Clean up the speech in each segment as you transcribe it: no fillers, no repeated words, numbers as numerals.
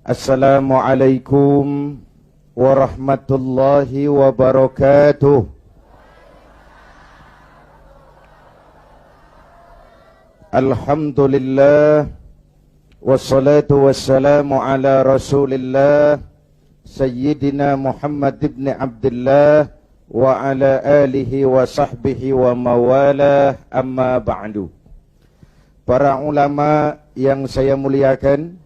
Assalamualaikum warahmatullahi wabarakatuh. Alhamdulillah, wassalatu wassalamu ala rasulillah Sayyidina Muhammad ibn Abdullah wa ala alihi wa sahbihi wa mawalah, amma ba'du. Para ulama yang saya muliakan,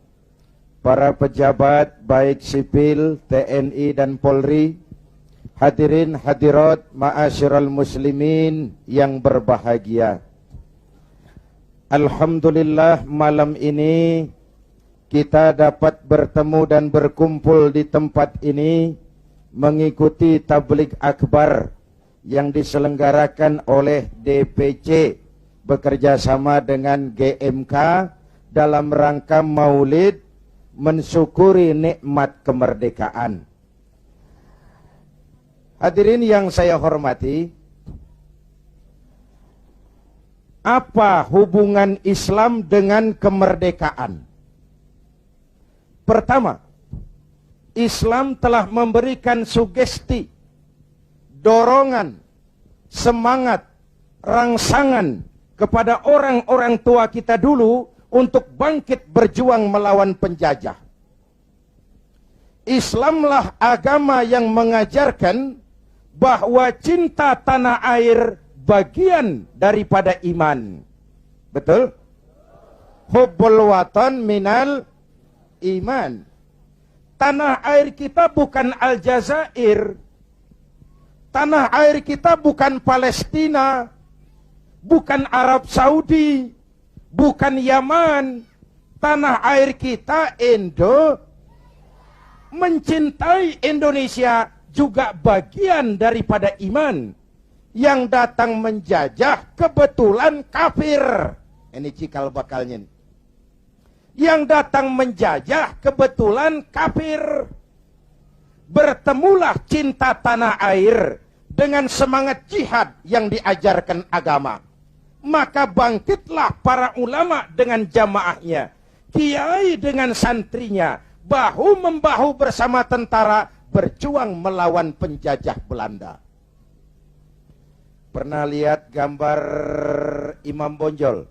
para pejabat baik sipil, TNI dan Polri, hadirin hadirat ma'asyiral muslimin yang berbahagia. Alhamdulillah, malam ini kita dapat bertemu dan berkumpul di tempat ini mengikuti tabligh akbar yang diselenggarakan oleh DPC bekerjasama dengan GMK dalam rangka maulid mensyukuri nikmat kemerdekaan. Hadirin yang saya hormati, apa hubungan Islam dengan kemerdekaan? Pertama, Islam telah memberikan sugesti, dorongan, semangat, rangsangan kepada orang-orang tua kita dulu untuk bangkit berjuang melawan penjajah. Islamlah agama yang mengajarkan bahwa cinta tanah air bagian daripada iman. Betul? Hubbul watan minal iman. Tanah air kita bukan Aljazair. Tanah air kita bukan Palestina, bukan Arab Saudi, bukan Yaman. Tanah air kita mencintai Indonesia juga bagian daripada iman. Yang datang menjajah kebetulan kafir. Ini cikal bakalnya nih. Yang datang menjajah kebetulan kafir. Bertemulah cinta tanah air dengan semangat jihad yang diajarkan agama. Maka bangkitlah para ulama dengan jamaahnya, kiai dengan santrinya, bahu-membahu bersama tentara berjuang melawan penjajah Belanda. Pernah lihat gambar Imam Bonjol?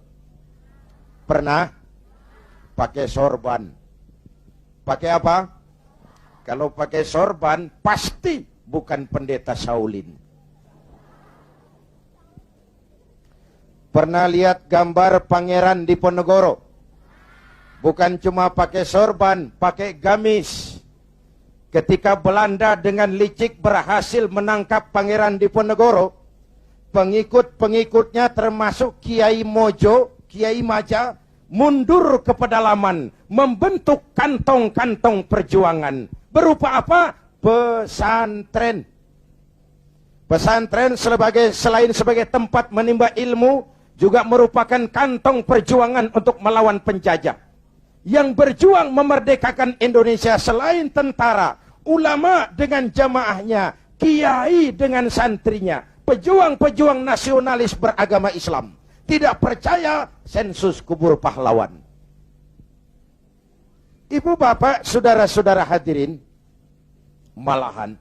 Pernah? Pakai sorban. Pakai apa? Kalau pakai sorban pasti bukan pendeta Shaolin. Pernah lihat gambar Pangeran Diponegoro? Bukan cuma pakai sorban, pakai gamis. Ketika Belanda dengan licik berhasil menangkap Pangeran Diponegoro, pengikut-pengikutnya termasuk Kiai Mojo, Kiai Maja, mundur ke pedalaman, membentuk kantong-kantong perjuangan. Berupa apa? Pesantren. Pesantren selain sebagai tempat menimba ilmu, juga merupakan kantong perjuangan untuk melawan penjajah. Yang berjuang memerdekakan Indonesia selain tentara, ulama dengan jamaahnya, kiai dengan santrinya, pejuang-pejuang nasionalis beragama Islam. Tidak percaya sensus kubur pahlawan. Ibu bapak, saudara-saudara hadirin, malahan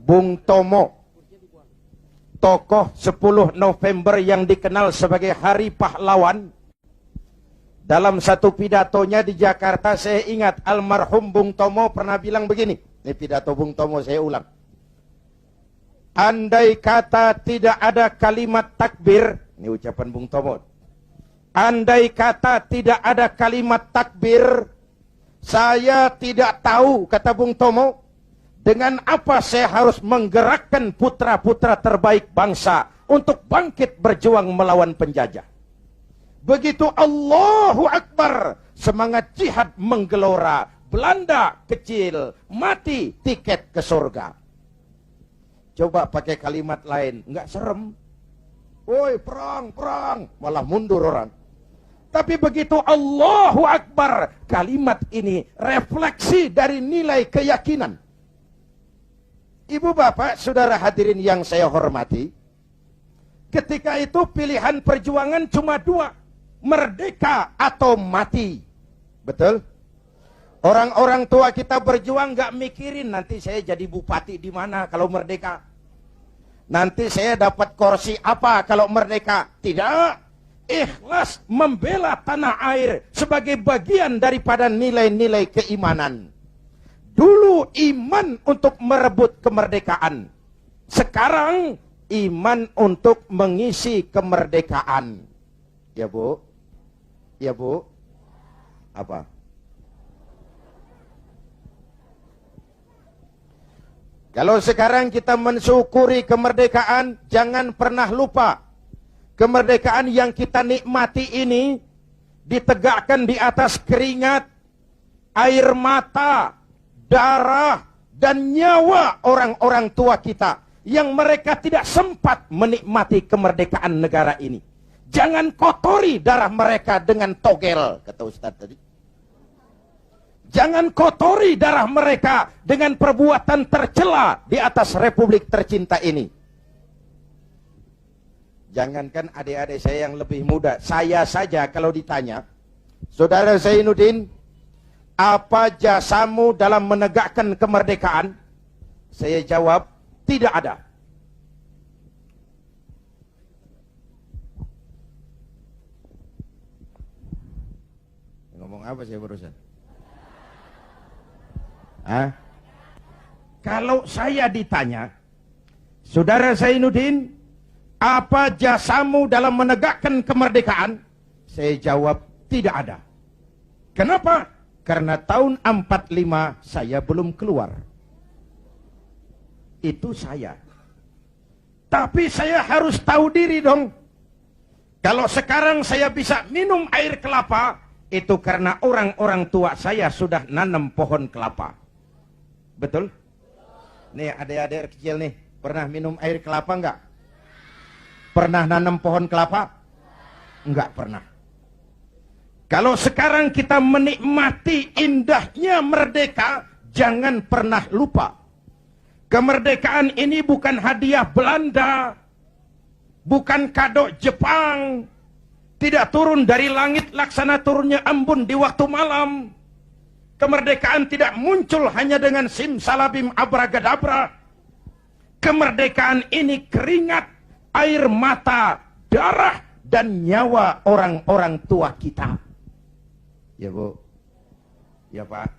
Bung Tomo, tokoh 10 November yang dikenal sebagai Hari Pahlawan, dalam satu pidatonya di Jakarta, saya ingat almarhum Bung Tomo pernah bilang begini. Ini pidato Bung Tomo, saya ulang. Andai kata tidak ada kalimat takbir, ini ucapan Bung Tomo. Andai kata tidak ada kalimat takbir, saya tidak tahu, kata Bung Tomo, dengan apa saya harus menggerakkan putra-putra terbaik bangsa untuk bangkit berjuang melawan penjajah. Begitu Allahu Akbar, semangat jihad menggelora. Belanda kecil, mati tiket ke surga. Coba pakai kalimat lain, nggak serem. Woi, perang, perang, malah mundur orang. Tapi begitu Allahu Akbar, kalimat ini refleksi dari nilai keyakinan. Ibu bapak, saudara hadirin yang saya hormati, Ketika itu pilihan perjuangan cuma dua. Merdeka atau mati. Betul? Orang-orang tua kita berjuang gak mikirin nanti saya jadi bupati di mana kalau merdeka. Nanti saya dapat kursi apa kalau merdeka. Tidak. Ikhlas membela tanah air sebagai bagian daripada nilai-nilai keimanan. Dulu iman untuk merebut kemerdekaan. Sekarang iman untuk mengisi kemerdekaan. Ya Bu? Ya Bu? Apa? Kalau sekarang kita mensyukuri kemerdekaan, jangan pernah lupa. Kemerdekaan yang kita nikmati ini ditegakkan di atas keringat, air mata, darah, dan nyawa orang-orang tua kita. Yang mereka tidak sempat menikmati kemerdekaan negara ini. Jangan kotori darah mereka dengan togel, kata Ustaz tadi. Jangan kotori darah mereka dengan perbuatan tercela di atas republik tercinta ini. Jangankan adik-adik saya yang lebih muda, saya saja kalau ditanya, Saudara Zainuddin, apa jasamu dalam menegakkan kemerdekaan? Saya jawab, tidak ada. Ngomong apa saya barusan? Hah? Kalau saya ditanya, Saudara Zainuddin, apa jasamu dalam menegakkan kemerdekaan? Saya jawab, tidak ada. Kenapa? Karena tahun 45 saya belum keluar. Itu saya. Tapi saya harus tahu diri dong. Kalau sekarang saya bisa minum air kelapa, itu karena orang-orang tua saya sudah nanam pohon kelapa. Betul? Nih adik-adik kecil nih, pernah minum air kelapa enggak? Pernah nanam pohon kelapa? Enggak pernah. Kalau sekarang kita menikmati indahnya merdeka, jangan pernah lupa. Kemerdekaan ini bukan hadiah Belanda, bukan kado Jepang, tidak turun dari langit laksana turunnya embun di waktu malam. Kemerdekaan tidak muncul hanya dengan simsalabim abragadabra. Kemerdekaan ini keringat, air mata, darah, dan nyawa orang-orang tua kita. Ya Bu, ya Pak,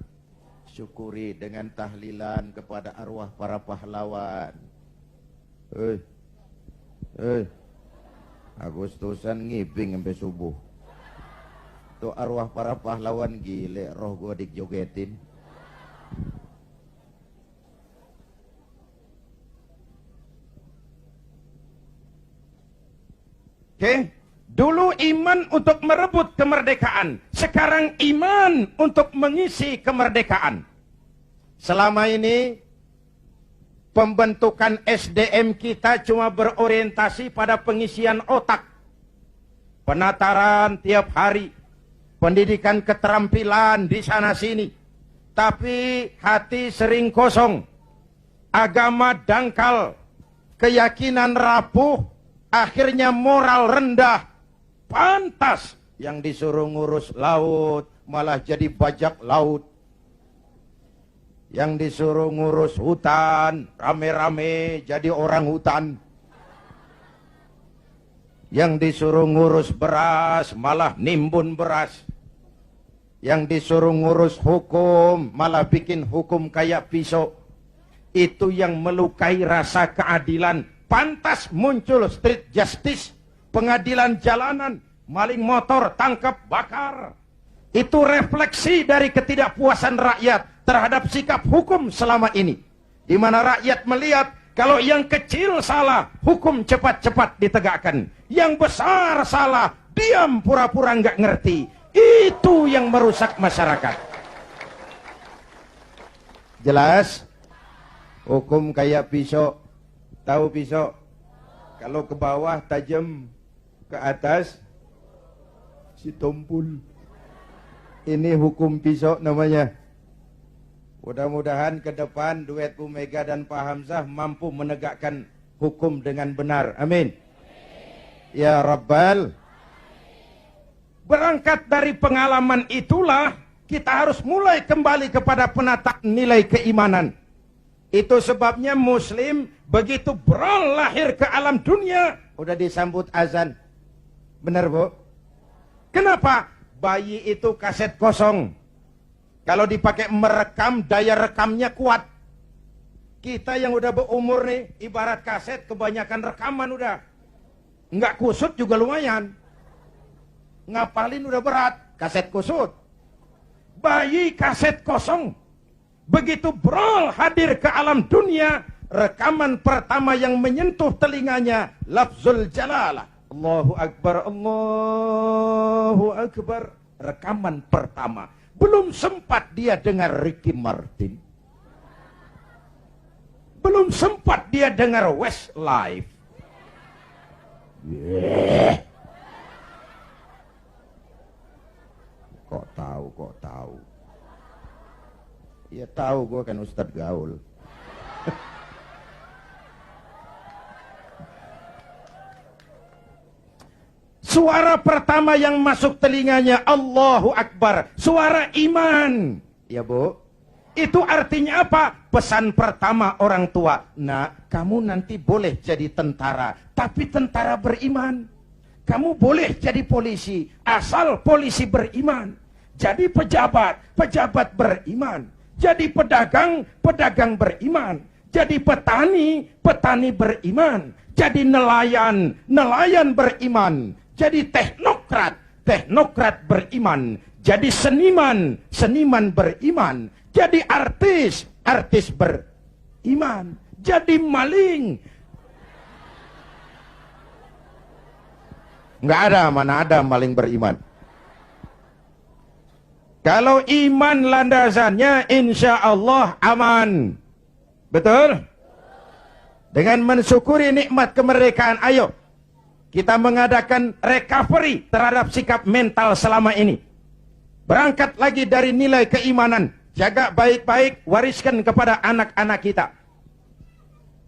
syukuri dengan tahlilan kepada arwah para pahlawan. Agustusan ngibing sampai subuh. Tuh arwah para pahlawan gile, roh gua dijogetin. Oke, dulu iman untuk merebut kemerdekaan, sekarang iman untuk mengisi kemerdekaan. Selama ini pembentukan SDM kita cuma berorientasi pada pengisian otak, penataran tiap hari, pendidikan keterampilan di sana sini, tapi hati sering kosong, agama dangkal, keyakinan rapuh, akhirnya moral rendah. Pantas yang disuruh ngurus laut malah jadi bajak laut, yang disuruh ngurus hutan rame-rame jadi orang hutan, yang disuruh ngurus beras malah nimbun beras, yang disuruh ngurus hukum malah bikin hukum kayak pisau. Itu yang melukai rasa keadilan. Pantas muncul street justice, pengadilan jalanan, maling motor tangkap bakar. Itu refleksi dari ketidakpuasan rakyat terhadap sikap hukum selama ini, di mana rakyat melihat kalau yang kecil salah, hukum cepat-cepat ditegakkan. Yang besar salah, diam pura-pura nggak ngerti. Itu yang merusak masyarakat. Jelas? Hukum kayak pisau. Tahu pisau? Kalau ke bawah tajam, ke atas si tumpul. Ini hukum pisau namanya. Mudah-mudahan ke depan duet Bu Mega dan Pak Hamzah mampu menegakkan hukum dengan benar. Amin. Ya Rabbal. Berangkat dari pengalaman itulah kita harus mulai kembali kepada penataan nilai keimanan. Itu sebabnya Muslim begitu beral lahir ke alam dunia udah disambut azan. Benar Bu? Kenapa? Bayi itu kaset kosong. Kalau dipakai merekam, daya rekamnya kuat. Kita yang udah berumur nih, ibarat kaset kebanyakan rekaman udah. Nggak kusut juga lumayan. Ngapalin udah berat, kaset kusut. Bayi kaset kosong. Begitu brol hadir ke alam dunia, rekaman pertama yang menyentuh telinganya, lafzul jalalah. Allahu Akbar, Allahu Akbar. Rekaman pertama. Belum sempat dia dengar Ricky Martin. Belum sempat dia dengar Westlife. Yeah. Kok tahu? Ya tahu, gue kan Ustadz Gaul. Suara pertama yang masuk telinganya Allahu Akbar, suara iman. Ya Bu, itu artinya apa? Pesan pertama orang tua. Nak, kamu nanti boleh jadi tentara, tapi tentara beriman. Kamu boleh jadi polisi, asal polisi beriman. Jadi pejabat, pejabat beriman. Jadi pedagang, pedagang beriman. Jadi petani, petani beriman. Jadi nelayan, nelayan beriman. Jadi teknokrat, teknokrat beriman. Jadi seniman, seniman beriman. Jadi artis, artis beriman. Jadi maling. Nggak ada, mana ada maling beriman. Kalau iman landasannya insya Allah aman. Betul? Dengan mensyukuri nikmat kemerdekaan, ayo kita mengadakan recovery terhadap sikap mental selama ini. Berangkat lagi dari nilai keimanan. Jaga baik-baik, wariskan kepada anak-anak kita.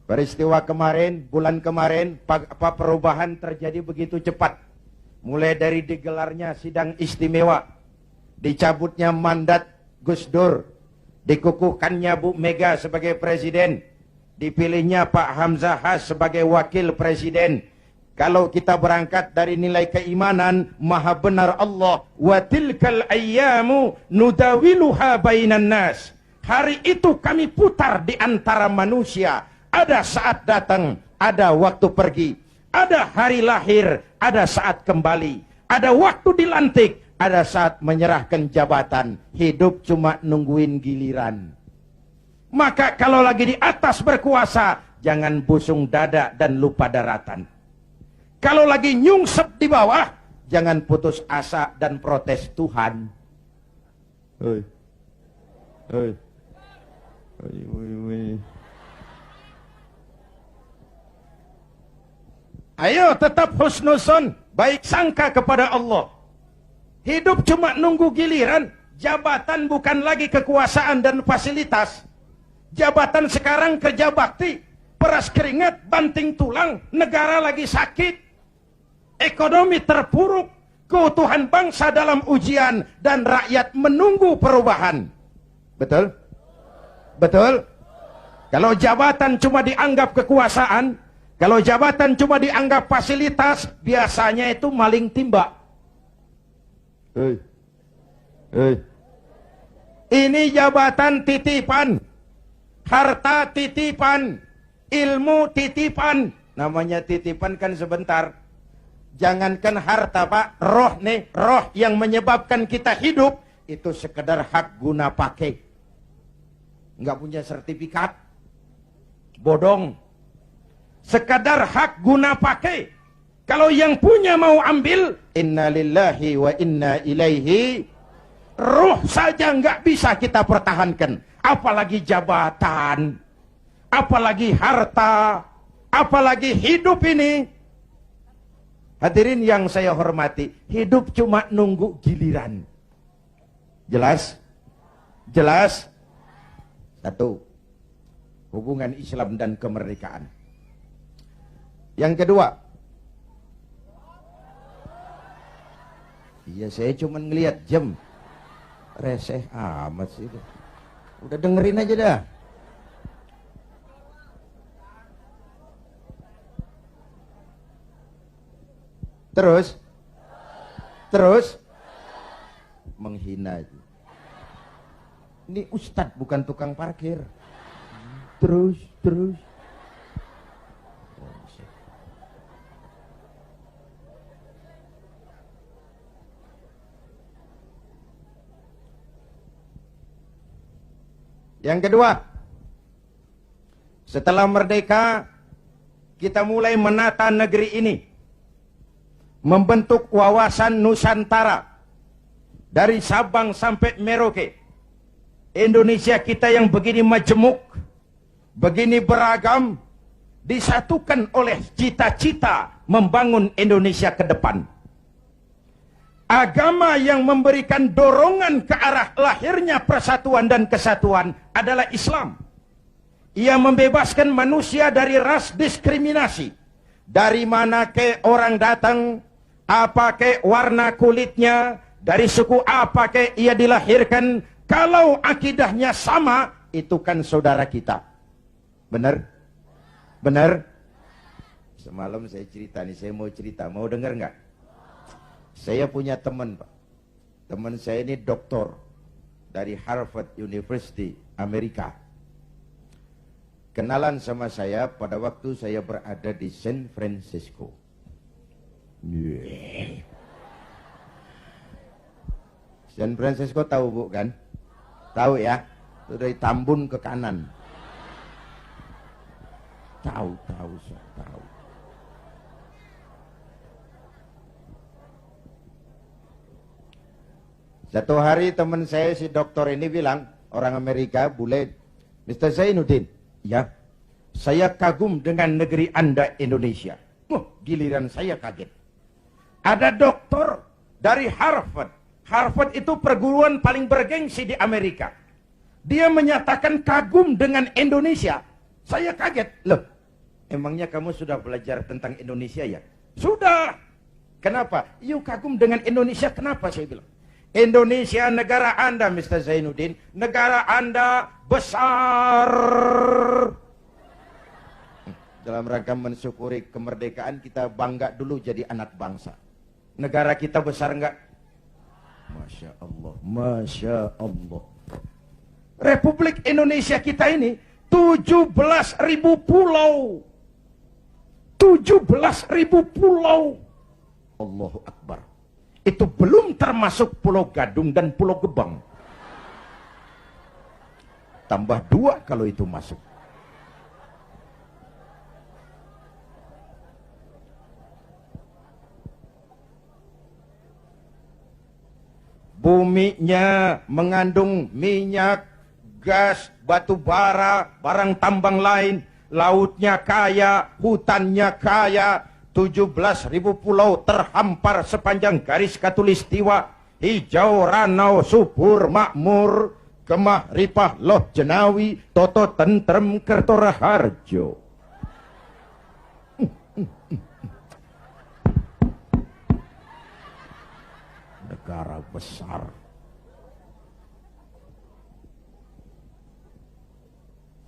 Peristiwa kemarin, bulan kemarin, perubahan terjadi begitu cepat. Mulai dari digelarnya sidang istimewa, dicabutnya mandat Gus Dur, dikukuhkannya Bu Mega sebagai presiden, dipilihnya Pak Hamzah Has sebagai wakil presiden. Kalau kita berangkat dari nilai keimanan, maha benar Allah, wa tilkal ayyamu nudawiluha bainan nas. Hari itu kami putar di antara manusia. Ada saat datang, ada waktu pergi. Ada hari lahir, ada saat kembali. Ada waktu dilantik, ada saat menyerahkan jabatan. Hidup cuma nungguin giliran. Maka kalau lagi di atas berkuasa, jangan busung dada dan lupa daratan. Kalau lagi nyungsep di bawah, jangan putus asa dan protes Tuhan. Hei. Hei. Ayo tetap husnuzon, baik sangka kepada Allah. Hidup cuma nunggu giliran. Jabatan bukan lagi kekuasaan dan fasilitas. Jabatan sekarang kerja bakti, peras keringat, banting tulang, negara lagi sakit. Ekonomi terpuruk, keutuhan bangsa dalam ujian, dan rakyat menunggu perubahan. Betul? Betul? Kalau jabatan cuma dianggap kekuasaan, kalau jabatan cuma dianggap fasilitas, biasanya itu maling timba. Hei. Hei. Ini jabatan titipan, harta titipan, ilmu titipan. Namanya titipan kan sebentar. Jangankan harta Pak, roh nih, roh yang menyebabkan kita hidup, itu sekedar hak guna pakai. Nggak punya sertifikat. Bodong. Sekedar hak guna pakai. Kalau yang punya mau ambil, inna lillahi wa inna ilaihi. Ruh saja nggak bisa kita pertahankan. Apalagi jabatan. Apalagi harta. Apalagi hidup ini. Hadirin yang saya hormati, hidup cuma nunggu giliran. Jelas? Jelas? Satu, hubungan Islam dan kemerdekaan. Yang kedua, Iya, saya cuma ngelihat jam. Reseh amat sih. Udah dengerin aja dah. Terus menghina itu. Ini ustadz bukan tukang parkir. Terus. Yang kedua, setelah merdeka, kita mulai menata negeri ini. Membentuk wawasan Nusantara. Dari Sabang sampai Merauke. Indonesia kita yang begini majemuk, begini beragam, disatukan oleh cita-cita membangun Indonesia ke depan. Agama yang memberikan dorongan ke arah lahirnya persatuan dan kesatuan adalah Islam. Ia membebaskan manusia dari ras diskriminasi. Dari mana ke orang datang, apa ke warna kulitnya, dari suku apa ke ia dilahirkan, kalau akidahnya sama, itu kan saudara kita. Benar? Benar? Semalam saya cerita nih, saya mau cerita, mau dengar nggak? Saya punya teman, Pak. Teman saya ini doktor dari Harvard University, Amerika. Kenalan sama saya pada waktu saya berada di San Francisco. San Francisco tahu Bu kan? Tahu ya? Itu dari Tambun ke kanan. Tahu. Satu hari teman saya si dokter ini bilang, orang Amerika, bule, Mr. Zainuddin, ya, saya kagum dengan negeri Anda Indonesia. Giliran saya kaget. Ada dokter dari Harvard. Harvard itu perguruan paling bergengsi di Amerika. Dia menyatakan kagum dengan Indonesia. Saya kaget. Loh, emangnya kamu sudah belajar tentang Indonesia ya? Sudah. Kenapa? Yuk kagum dengan Indonesia. Kenapa saya bilang? Indonesia negara Anda, Mr. Zainuddin. Negara Anda besar. Dalam rangka mensyukuri kemerdekaan, kita bangga dulu jadi anak bangsa. Negara kita besar enggak? Masya Allah, Masya Allah. Republik Indonesia kita ini 17.000 pulau. 17.000 pulau. Allahu Akbar. Itu belum termasuk Pulau Gadung dan Pulau Gebang. Tambah 2 kalau itu masuk. Buminya mengandung minyak, gas, batu bara, barang tambang lain. Lautnya kaya, hutannya kaya. 17.000 pulau terhampar sepanjang garis khatulistiwa. Hijau, ranau, subur, makmur. Kemah, ripah, loh, jenawi, toto, tentrem, kertora, harjo. Negara besar.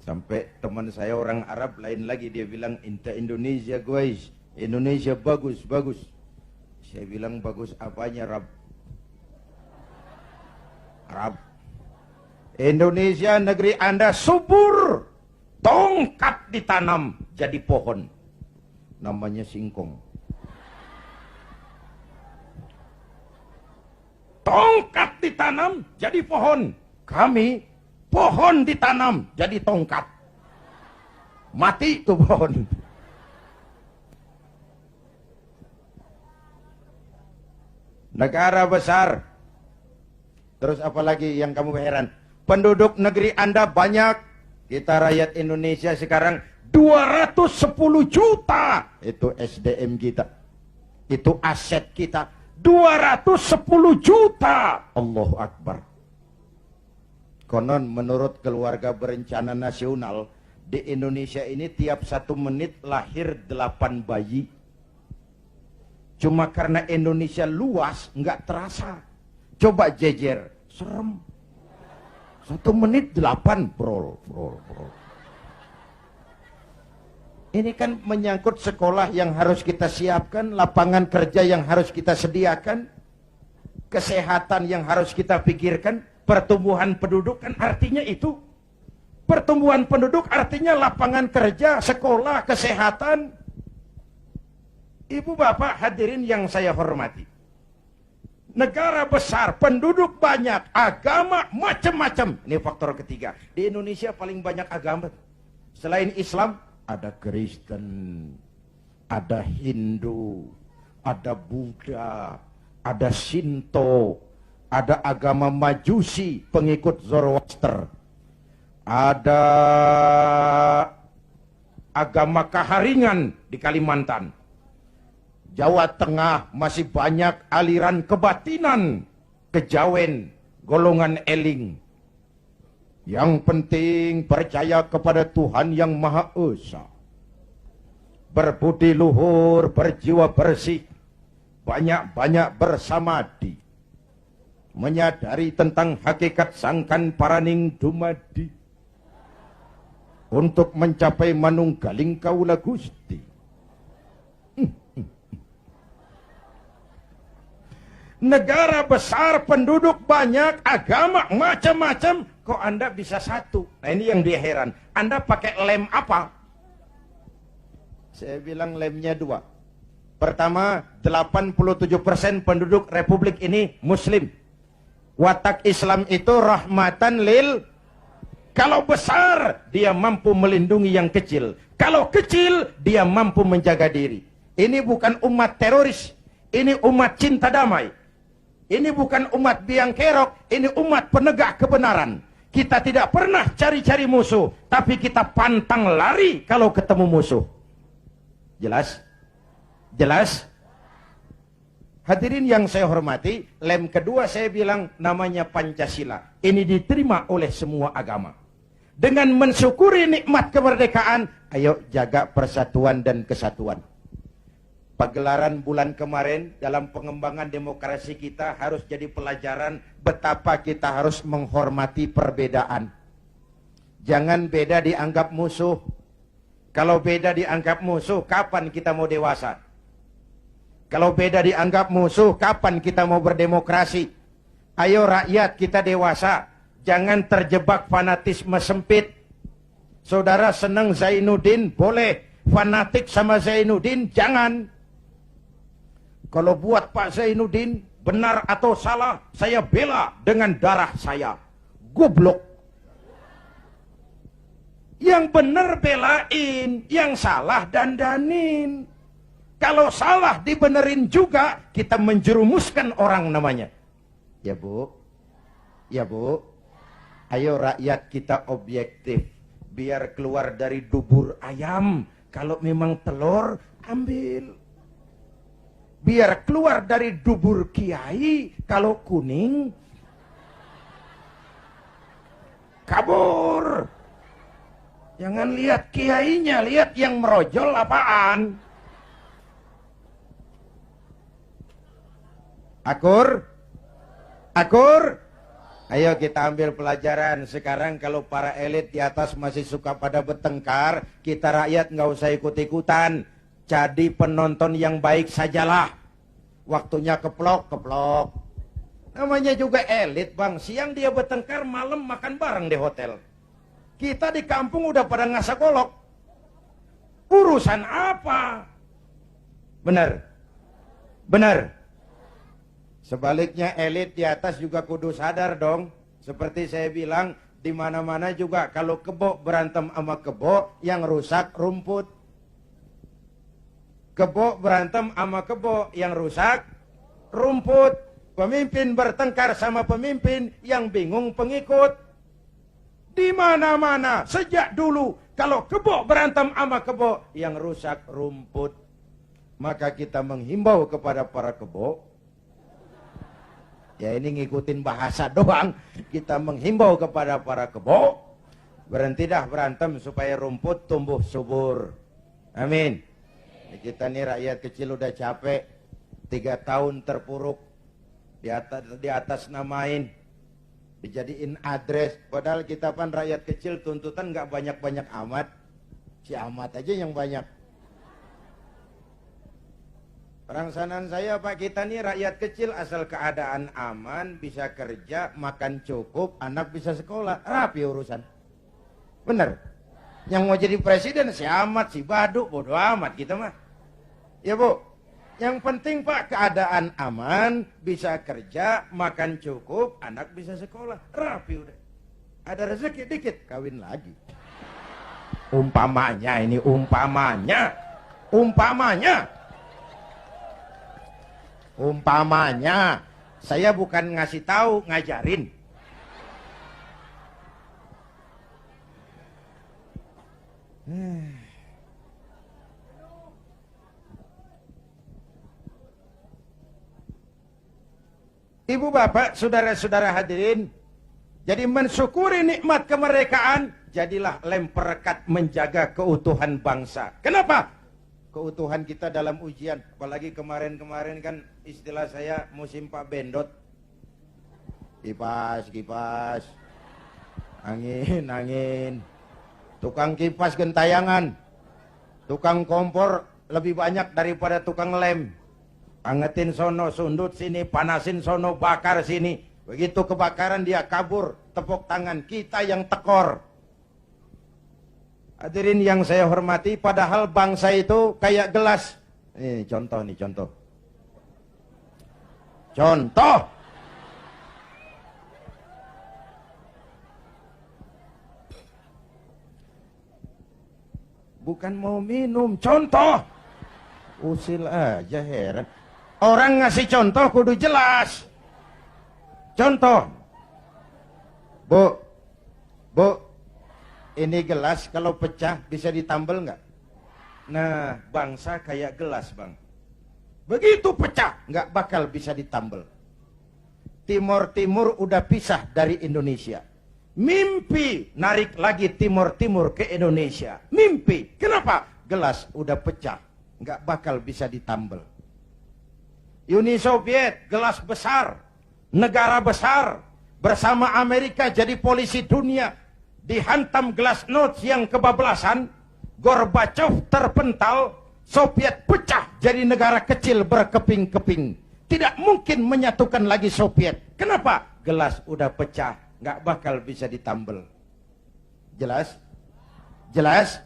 Sampai teman saya orang Arab lain lagi, dia bilang, "Inta Indonesia guys, Indonesia bagus, bagus." Saya bilang, bagus apanya, Arab? Arab. Indonesia negeri Anda subur. Tongkat ditanam jadi pohon. Namanya singkong. Tongkat ditanam jadi pohon. Kami pohon ditanam jadi tongkat. Mati tuh pohon. Negara besar. Terus apa lagi yang kamu heran? Penduduk negeri Anda banyak. Kita rakyat Indonesia sekarang 210 juta. Itu SDM kita. Itu aset kita. 210 juta. Allahu Akbar. Konon menurut keluarga berencana nasional, di Indonesia ini tiap 1 menit lahir 8 bayi. Cuma karena Indonesia luas, nggak terasa. Coba jejer, serem. 1 menit 8, brol. Ini kan menyangkut sekolah yang harus kita siapkan, lapangan kerja yang harus kita sediakan, kesehatan yang harus kita pikirkan, pertumbuhan penduduk kan artinya itu. Pertumbuhan penduduk artinya lapangan kerja, sekolah, kesehatan. Ibu bapak hadirin yang saya hormati. Negara besar, penduduk banyak, agama macam-macam. Ini faktor ketiga. Di Indonesia paling banyak agama. Selain Islam, ada Kristen, ada Hindu, ada Buddha, ada Shinto, ada agama Majusi, pengikut Zoroaster, ada agama Kaharingan di Kalimantan. Jawa Tengah masih banyak aliran kebatinan, kejawen, golongan eling. Yang penting percaya kepada Tuhan yang Maha Esa. Berbudi luhur, berjiwa bersih, banyak-banyak bersamadi. Menyadari tentang hakikat sangkan paraning dumadi. Untuk mencapai manunggaling kaula Gusti. Negara besar, penduduk banyak, agama macam-macam, kok Anda bisa satu? Nah ini yang dia heran. Anda pakai lem apa? Saya bilang lemnya 2. Pertama, 87% penduduk Republik ini Muslim. Watak Islam itu rahmatan lil. Kalau besar, dia mampu melindungi yang kecil. Kalau kecil, dia mampu menjaga diri. Ini bukan umat teroris. Ini umat cinta damai. Ini bukan umat biang kerok, ini umat penegak kebenaran. Kita tidak pernah cari-cari musuh, tapi kita pantang lari kalau ketemu musuh. Jelas? Jelas? Hadirin yang saya hormati, lem kedua saya bilang namanya Pancasila. Ini diterima oleh semua agama. Dengan mensyukuri nikmat kemerdekaan, ayo jaga persatuan dan kesatuan. Pagelaran bulan kemarin dalam pengembangan demokrasi kita harus jadi pelajaran betapa kita harus menghormati perbedaan. Jangan beda dianggap musuh. Kalau beda dianggap musuh, kapan kita mau dewasa? Kalau beda dianggap musuh, kapan kita mau berdemokrasi? Ayo rakyat kita dewasa. Jangan terjebak fanatisme sempit. Saudara senang Zainuddin, boleh. Fanatik sama Zainuddin, jangan. Kalau buat Pak Zainuddin, benar atau salah, saya bela dengan darah saya. Goblok. Yang benar belain, yang salah dandanin. Kalau salah dibenerin juga, kita menjerumuskan orang namanya. Ya Bu, ya Bu, ayo rakyat kita objektif. Biar keluar dari dubur ayam. Kalau memang telur, ambil. Biar keluar dari dubur kiai, kalau kuning, kabur. Jangan lihat kiainya, lihat yang merojol apaan. Akur? Akur? Ayo kita ambil pelajaran. Sekarang kalau para elit di atas masih suka pada bertengkar, kita rakyat nggak usah ikut-ikutan. Jadi penonton yang baik sajalah. Waktunya keplok-keplok. Namanya juga elit bang. Siang dia bertengkar, malam makan bareng di hotel. Kita di kampung udah pada ngasak golok. Urusan apa? Benar? Benar? Sebaliknya elit di atas juga kudu sadar dong. Seperti saya bilang, di mana-mana juga kalau kebo berantem sama kebo, yang rusak rumput. Kebo berantem sama kebo, yang rusak rumput. Pemimpin bertengkar sama pemimpin, yang bingung pengikut. Di mana-mana sejak dulu kalau kebo berantem sama kebo, yang rusak rumput. Maka kita menghimbau kepada para kebo. Ya ini ngikutin bahasa doang. Kita menghimbau kepada para kebo, berhenti dah berantem supaya rumput tumbuh subur. Amin. Kita nih rakyat kecil udah capek. 3 tahun terpuruk, di atas namain, dijadiin address. Padahal kita kan rakyat kecil, tuntutan nggak banyak-banyak amat. Si Ahmad aja yang banyak. Perangsanan saya Pak, kita nih rakyat kecil, asal keadaan aman, bisa kerja, makan cukup, anak bisa sekolah, rapi urusan. Bener? Yang mau jadi presiden si Ahmad, si Baduk, bodo amat kita mah. Ya Bu, yang penting Pak, keadaan aman, bisa kerja, makan cukup, anak bisa sekolah, rapi udah. Ada rezeki dikit, kawin lagi. Umpamanya ini, umpamanya. Saya bukan ngasih tahu, ngajarin. Ibu bapak, saudara-saudara hadirin, jadi mensyukuri nikmat kemerdekaan, jadilah lem perekat menjaga keutuhan bangsa. Kenapa? Keutuhan kita dalam ujian, apalagi kemarin-kemarin kan istilah saya musim Pak Bendot. Kipas, angin, tukang kipas gentayangan, tukang kompor lebih banyak daripada tukang lem. Angetin sono, sundut sini, panasin sono, bakar sini. Begitu kebakaran dia kabur, tepuk tangan, kita yang tekor. Hadirin yang saya hormati, padahal bangsa itu kayak gelas. Ini contoh. Contoh. Bukan mau minum, contoh. Usil aja, heran. Orang ngasih contoh kudu jelas. Contoh. Bu, ini gelas kalau pecah bisa ditambal nggak? Nah, bangsa kayak gelas Bang. Begitu pecah, nggak bakal bisa ditambal. Timur udah pisah dari Indonesia. Mimpi narik lagi Timur ke Indonesia. Mimpi. Kenapa? Gelas udah pecah, nggak bakal bisa ditambal. Uni Soviet, gelas besar, negara besar, bersama Amerika jadi polisi dunia, dihantam glasnost yang kebablasan, Gorbachev terpental, Soviet pecah jadi negara kecil berkeping-keping. Tidak mungkin menyatukan lagi Soviet. Kenapa? Gelas udah pecah, nggak bakal bisa ditambal. Jelas? Jelas?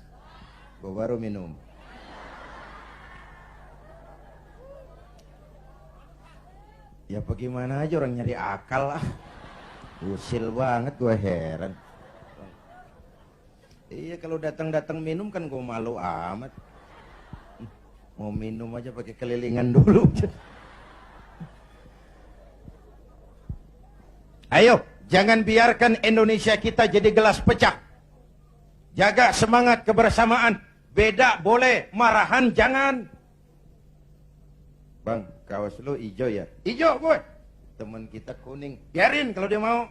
Gue baru minum. Ya bagaimana aja orang nyari akal lah. Usil banget, gue heran. Iya, kalau datang minum kan gue malu amat. Mau minum aja pakai kelilingan dulu. Ayo, jangan biarkan Indonesia kita jadi gelas pecah. Jaga semangat kebersamaan. Beda boleh, marahan jangan. Bang, kaos lu hijau ya? Hijau boy. Teman kita kuning. Biarin kalau dia mau.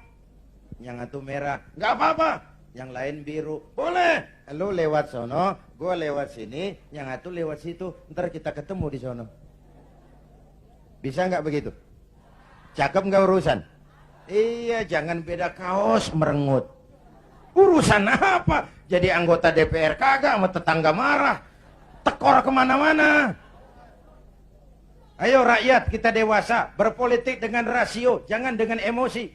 Yang satu merah. Nggak apa-apa. Yang lain biru. Boleh. Lu lewat sono, gua lewat sini, yang satu lewat situ. Ntar kita ketemu di sono. Bisa nggak begitu? Cakep nggak urusan? Iya, jangan beda kaos merengut. Urusan apa? Jadi anggota DPR kagak, sama tetangga marah. Tekor kemana-mana. Ayo rakyat, kita dewasa, berpolitik dengan rasio, jangan dengan emosi.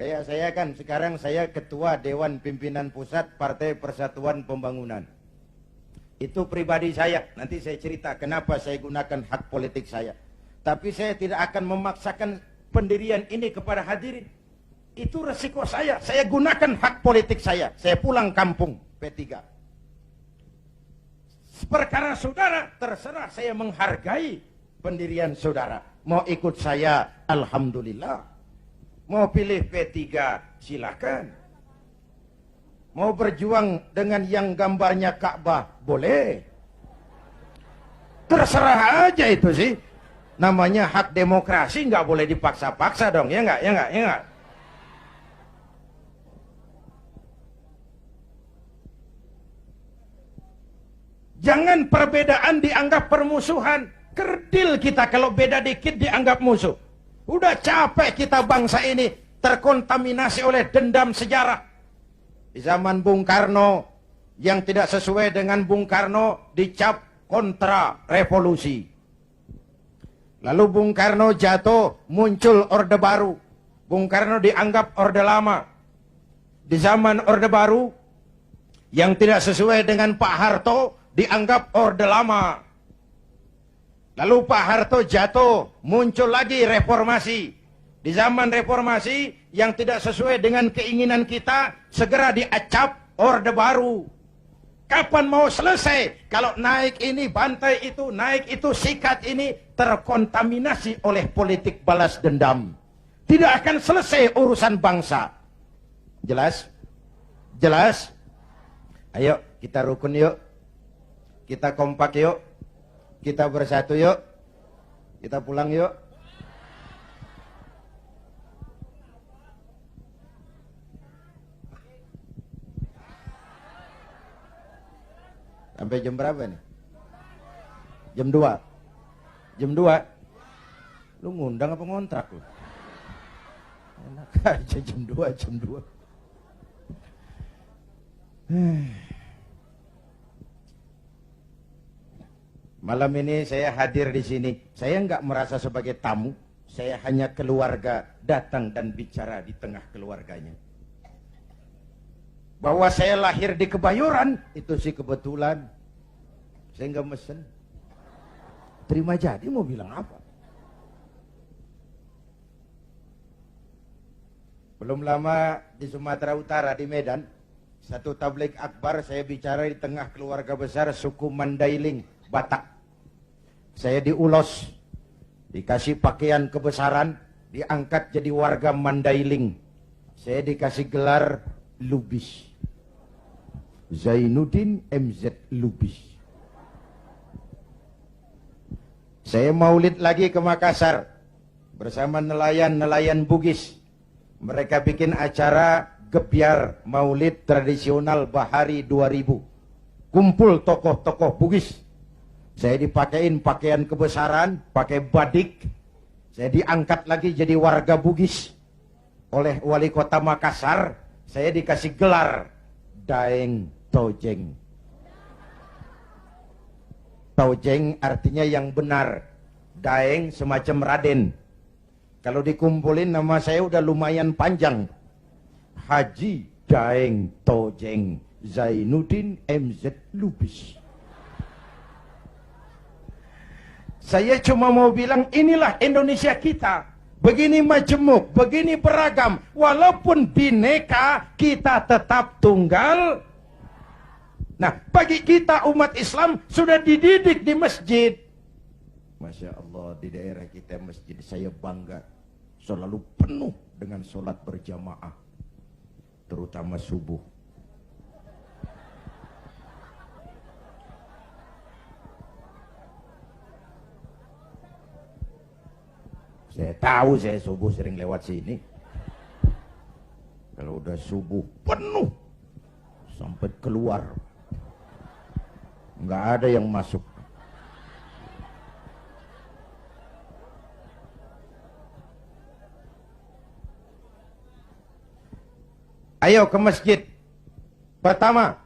Kayak saya kan, sekarang saya ketua Dewan Pimpinan Pusat Partai Persatuan Pembangunan. Itu pribadi saya, nanti saya cerita kenapa saya gunakan hak politik saya. Tapi saya tidak akan memaksakan pendirian ini kepada hadirin. Itu resiko saya gunakan hak politik saya pulang kampung P3. Perkara saudara, terserah, saya menghargai pendirian saudara. Mau ikut saya, alhamdulillah. Mau pilih P3, silakan. Mau berjuang dengan yang gambarnya Ka'bah, boleh. Terserah aja itu sih. Namanya hak demokrasi, nggak boleh dipaksa-paksa dong, ya nggak, ya nggak, ya nggak. Jangan perbedaan dianggap permusuhan. Kerdil kita kalau beda dikit dianggap musuh. Udah capek kita bangsa ini terkontaminasi oleh dendam sejarah. Di zaman Bung Karno, yang tidak sesuai dengan Bung Karno dicap kontra revolusi. Lalu Bung Karno jatuh, muncul Orde Baru. Bung Karno dianggap Orde Lama. Di zaman Orde Baru, yang tidak sesuai dengan Pak Harto dianggap Orde Lama. Lalu Pak Harto jatuh, muncul lagi reformasi. Di zaman reformasi, yang tidak sesuai dengan keinginan kita, segera diacap Orde Baru. Kapan mau selesai? Kalau naik ini, bantai itu, naik itu, sikat ini, terkontaminasi oleh politik balas dendam. Tidak akan selesai urusan bangsa. Jelas? Jelas? Ayo, kita rukun yuk. Kita kompak yuk. Kita bersatu yuk. Kita pulang yuk. Sampai jam berapa nih? Jam 2. Jam 2. Lu ngundang apa ngontrak lu? Enak aja jam 2, jam 2. Malam ini saya hadir di sini. Saya nggak merasa sebagai tamu. Saya hanya keluarga datang dan bicara di tengah keluarganya. Bahwa saya lahir di Kebayoran, itu sih kebetulan. Saya nggak mesen. Terima jadi mau bilang apa? Belum lama di Sumatera Utara, di Medan, satu tabligh akbar saya bicara di tengah keluarga besar suku Mandailing, Batak. Saya diulos, dikasih pakaian kebesaran, diangkat jadi warga Mandailing. Saya dikasih gelar Lubis. Zainuddin MZ Lubis. Saya maulid lagi ke Makassar bersama nelayan-nelayan Bugis. Mereka bikin acara gebyar maulid tradisional Bahari 2000. Kumpul tokoh-tokoh Bugis. Saya dipakein pakaian kebesaran, pakai badik. Saya diangkat lagi jadi warga Bugis oleh wali kota Makassar. Saya dikasih gelar Daeng Tojeng. Tojeng artinya yang benar. Daeng semacam Raden. Kalau dikumpulin nama saya udah lumayan panjang. Haji Daeng Tojeng Zainuddin MZ Lubis. Saya cuma mau bilang inilah Indonesia kita. Begini majemuk, begini beragam. Walaupun bineka, kita tetap tunggal. Nah, bagi kita umat Islam sudah dididik di masjid. Masya Allah, di daerah kita masjid saya bangga. Selalu penuh dengan sholat berjamaah. Terutama subuh. Saya tahu saya subuh sering lewat sini. Kalau udah subuh penuh. Sampai keluar. Nggak ada yang masuk. Ayo ke masjid. Pertama,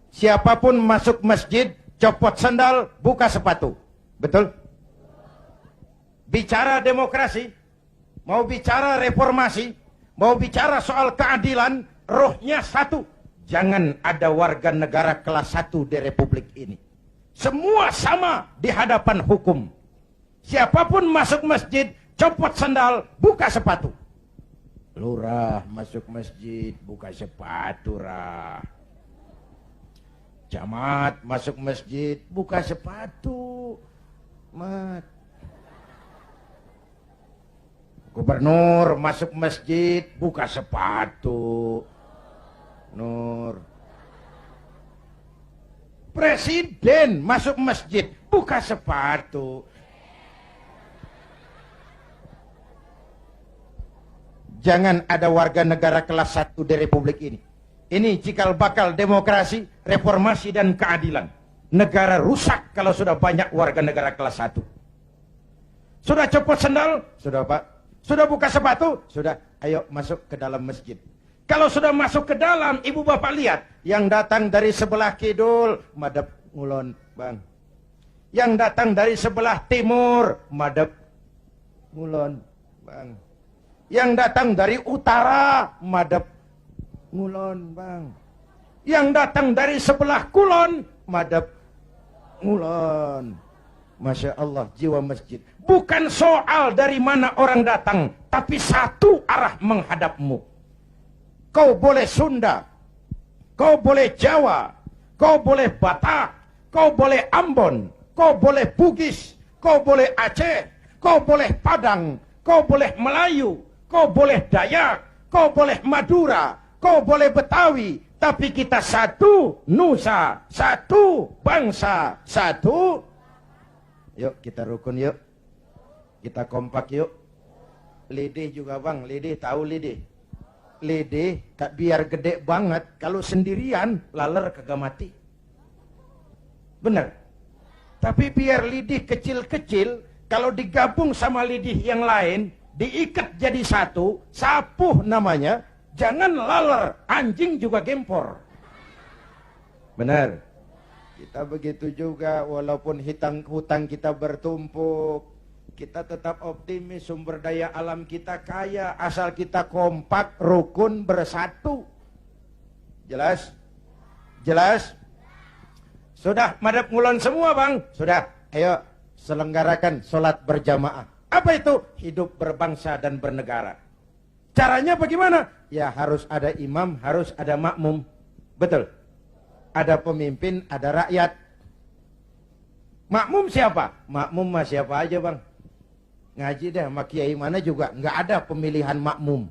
siapapun masuk masjid, copot sandal, buka sepatu. Betul? Bicara demokrasi, mau bicara reformasi, mau bicara soal keadilan, rohnya satu. Jangan ada warga negara kelas 1 di Republik ini. Semua sama di hadapan hukum. Siapapun masuk masjid, copot sandal, buka sepatu. Lurah masuk masjid, buka sepatu, rah. Camat masuk masjid, buka sepatu. Mat. Gubernur masuk masjid, buka sepatu. Nur. Presiden masuk masjid, buka sepatu. Jangan ada warga negara kelas 1 di Republik ini. Ini cikal bakal demokrasi, reformasi dan keadilan. Negara rusak kalau sudah banyak warga negara kelas 1. Sudah copot sendal? Sudah, Pak. Sudah buka sepatu? Sudah. Ayo masuk ke dalam masjid. Kalau sudah masuk ke dalam, ibu bapak lihat. Yang datang dari sebelah kidul, madep ngulon, Bang. Yang datang dari sebelah timur, madep ngulon, Bang. Yang datang dari utara, madep ngulon, Bang. Yang datang dari sebelah kulon, madep ngulon. Masya Allah, jiwa masjid. Bukan soal dari mana orang datang, tapi satu arah menghadapmu. Kau boleh Sunda, kau boleh Jawa, kau boleh Batak, kau boleh Ambon, kau boleh Bugis, kau boleh Aceh, kau boleh Padang, kau boleh Melayu, kau boleh Dayak, kau boleh Madura, kau boleh Betawi, tapi kita satu nusa, satu bangsa, satu. Yuk kita rukun yuk. Kita kompak yuk. Lidih juga Bang, lidih tahu lidih. Lidih tak biar gede banget, kalau sendirian laler kagak mati. Bener. Tapi biar lidih kecil-kecil, kalau digabung sama lidih yang lain, diikat jadi satu, sapuh namanya, jangan laler, anjing juga gempor. Benar. Kita begitu juga, walaupun hutang kita bertumpuk, kita tetap optimis, sumber daya alam kita kaya, asal kita kompak, rukun, bersatu. Jelas? Jelas? Sudah madep ngulon semua Bang? Sudah. Ayo selenggarakan sholat berjamaah. Apa itu? Hidup berbangsa dan bernegara. Caranya bagaimana? Ya harus ada imam, harus ada makmum. Betul? Ada pemimpin, ada rakyat. Makmum siapa? Makmum mah siapa aja Bang. Ngaji dah sama kiai mana juga nggak ada pemilihan makmum.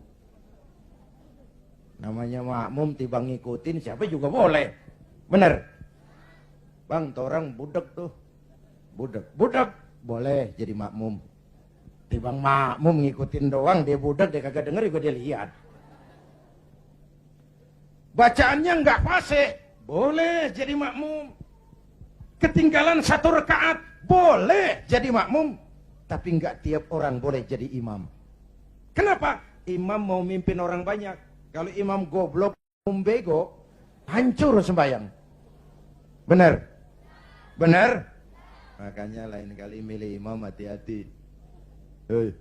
Namanya makmum tiba ngikutin siapa juga boleh. Bener. Bang, tuh orang budak tuh. Budak boleh jadi makmum. Tibang makmum ngikutin doang, dia budak, dia kagak denger juga dia lihat. Bacaannya nggak fasih, boleh jadi makmum. Ketinggalan satu rakaat, boleh jadi makmum. Tapi nggak tiap orang boleh jadi imam. Kenapa? Imam mau mimpin orang banyak. Kalau imam goblok, bego, hancur sembahyang. Benar? Benar? Makanya lain kali milih imam hati-hati. Hei,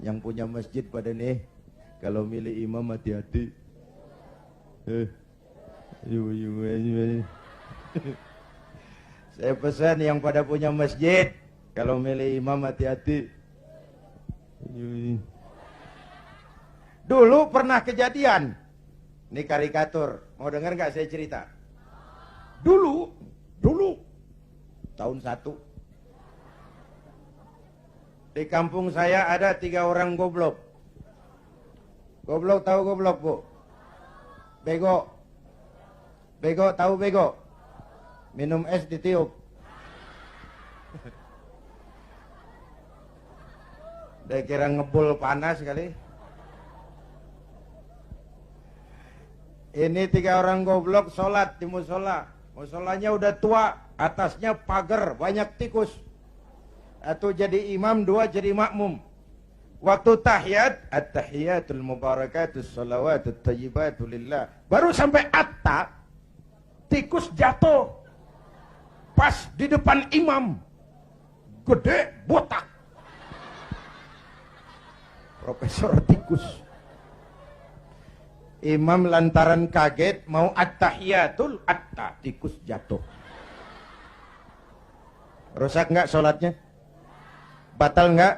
yang punya masjid pada nih, kalau milih imam hati-hati. Saya pesan yang pada punya masjid, kalau milih imam hati-hati. Dulu pernah kejadian. Ini karikatur. Mau dengar nggak saya cerita? Dulu tahun 1. Di kampung saya ada 3 orang goblok. Goblok tahu goblok, Bu? Bego. Bego tahu bego? Minum es ditiup. Dia kira ngebul panas kali. Ini 3 orang goblok sholat di musola. Musolanya udah tua, atasnya pagar, banyak tikus. 1 jadi imam, 2 jadi makmum. Waktu tahiyat, at-tahiyatul mubarakatus salawatut tayyibatu lillah. Baru sampai atta, tikus jatuh. Pas di depan imam. Gede, botak. Profesor tikus. Imam lantaran kaget mau at-tahiyatul atta, tikus jatuh. Rusak nggak sholatnya? Batal nggak?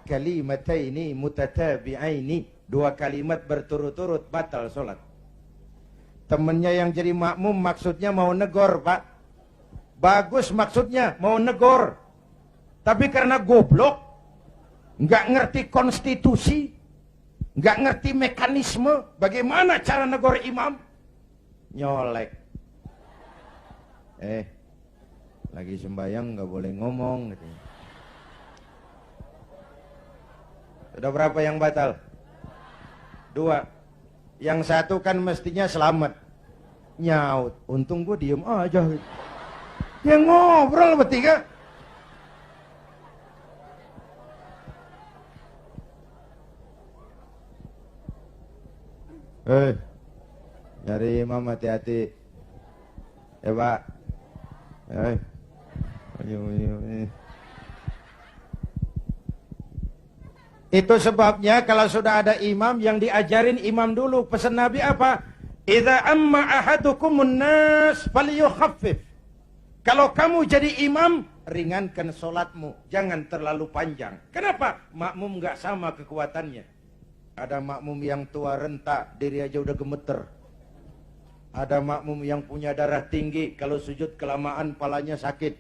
Kalimataini mutatabi'aini, 2 kalimat berturut-turut batal sholat. Temennya yang jadi makmum maksudnya mau negor, Pak. Bagus maksudnya mau negor. Tapi karena goblok, nggak ngerti konstitusi, nggak ngerti mekanisme bagaimana cara negor imam, nyolek. Lagi sembahyang nggak boleh ngomong gitu. Sudah berapa yang batal? 2. Yang 1 kan mestinya selamat. Nyaut. Untung gue diem aja. Dia ngobrol bertiga. Nyari imam hati-hati. Ya Pak. Itu sebabnya kalau sudah ada imam yang diajarin imam dulu. Pesan Nabi apa? Idza amma ahadukumun nas falyukhaffif. Kalau kamu jadi imam, ringankan solatmu, jangan terlalu panjang. Kenapa? Makmum nggak sama kekuatannya. Ada makmum yang tua renta, diri aja udah gemeter. Ada makmum yang punya darah tinggi, kalau sujud kelamaan palanya sakit.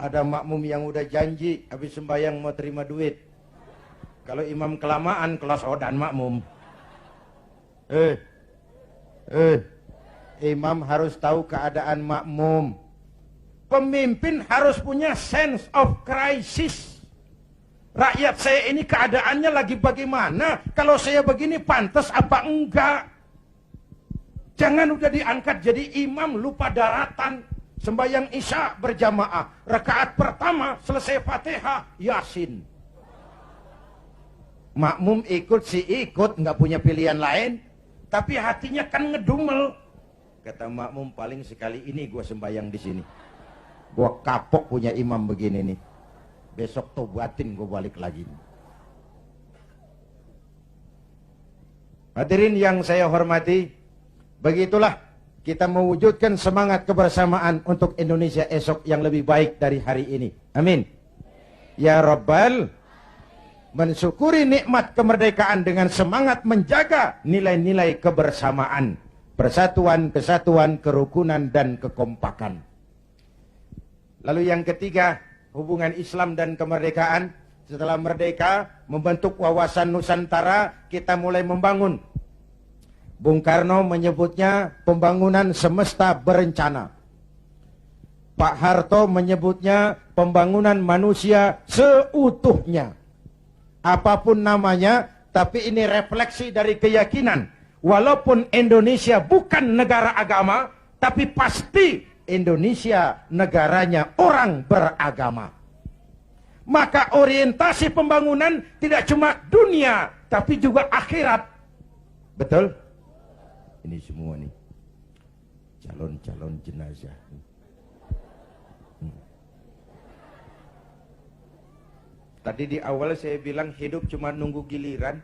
Ada makmum yang udah janji, habis sembahyang mau terima duit. Kalau imam kelamaan, kelas odan makmum. Imam harus tahu keadaan makmum. Pemimpin harus punya sense of crisis. Rakyat saya ini keadaannya lagi bagaimana? Kalau saya begini pantas apa enggak? Jangan udah diangkat jadi imam lupa daratan. Sembahyang Isya berjamaah. Rakaat pertama selesai Fatihah, Yasin. Makmum ikut si ikut, nggak punya pilihan lain. Tapi hatinya kan ngedumel. Kata makmum, paling sekali ini gua sembahyang di sini. Gua kapok punya imam begini nih. Besok tobatin gua balik lagi. Hadirin yang saya hormati, begitulah kita mewujudkan semangat kebersamaan untuk Indonesia esok yang lebih baik dari hari ini. Amin. Ya Rabbal, mensyukuri nikmat kemerdekaan dengan semangat menjaga nilai-nilai kebersamaan, persatuan, kesatuan, kerukunan, dan kekompakan. Lalu yang ketiga, hubungan Islam dan kemerdekaan. Setelah merdeka, membentuk wawasan Nusantara, kita mulai membangun. Bung Karno menyebutnya pembangunan semesta berencana. Pak Harto menyebutnya pembangunan manusia seutuhnya. Apapun namanya, tapi ini refleksi dari keyakinan. Walaupun Indonesia bukan negara agama, tapi pasti Indonesia negaranya orang beragama. Maka orientasi pembangunan tidak cuma dunia, tapi juga akhirat. Betul? Ini semua nih calon-calon jenazah. Tadi di awal saya bilang hidup cuma nunggu giliran,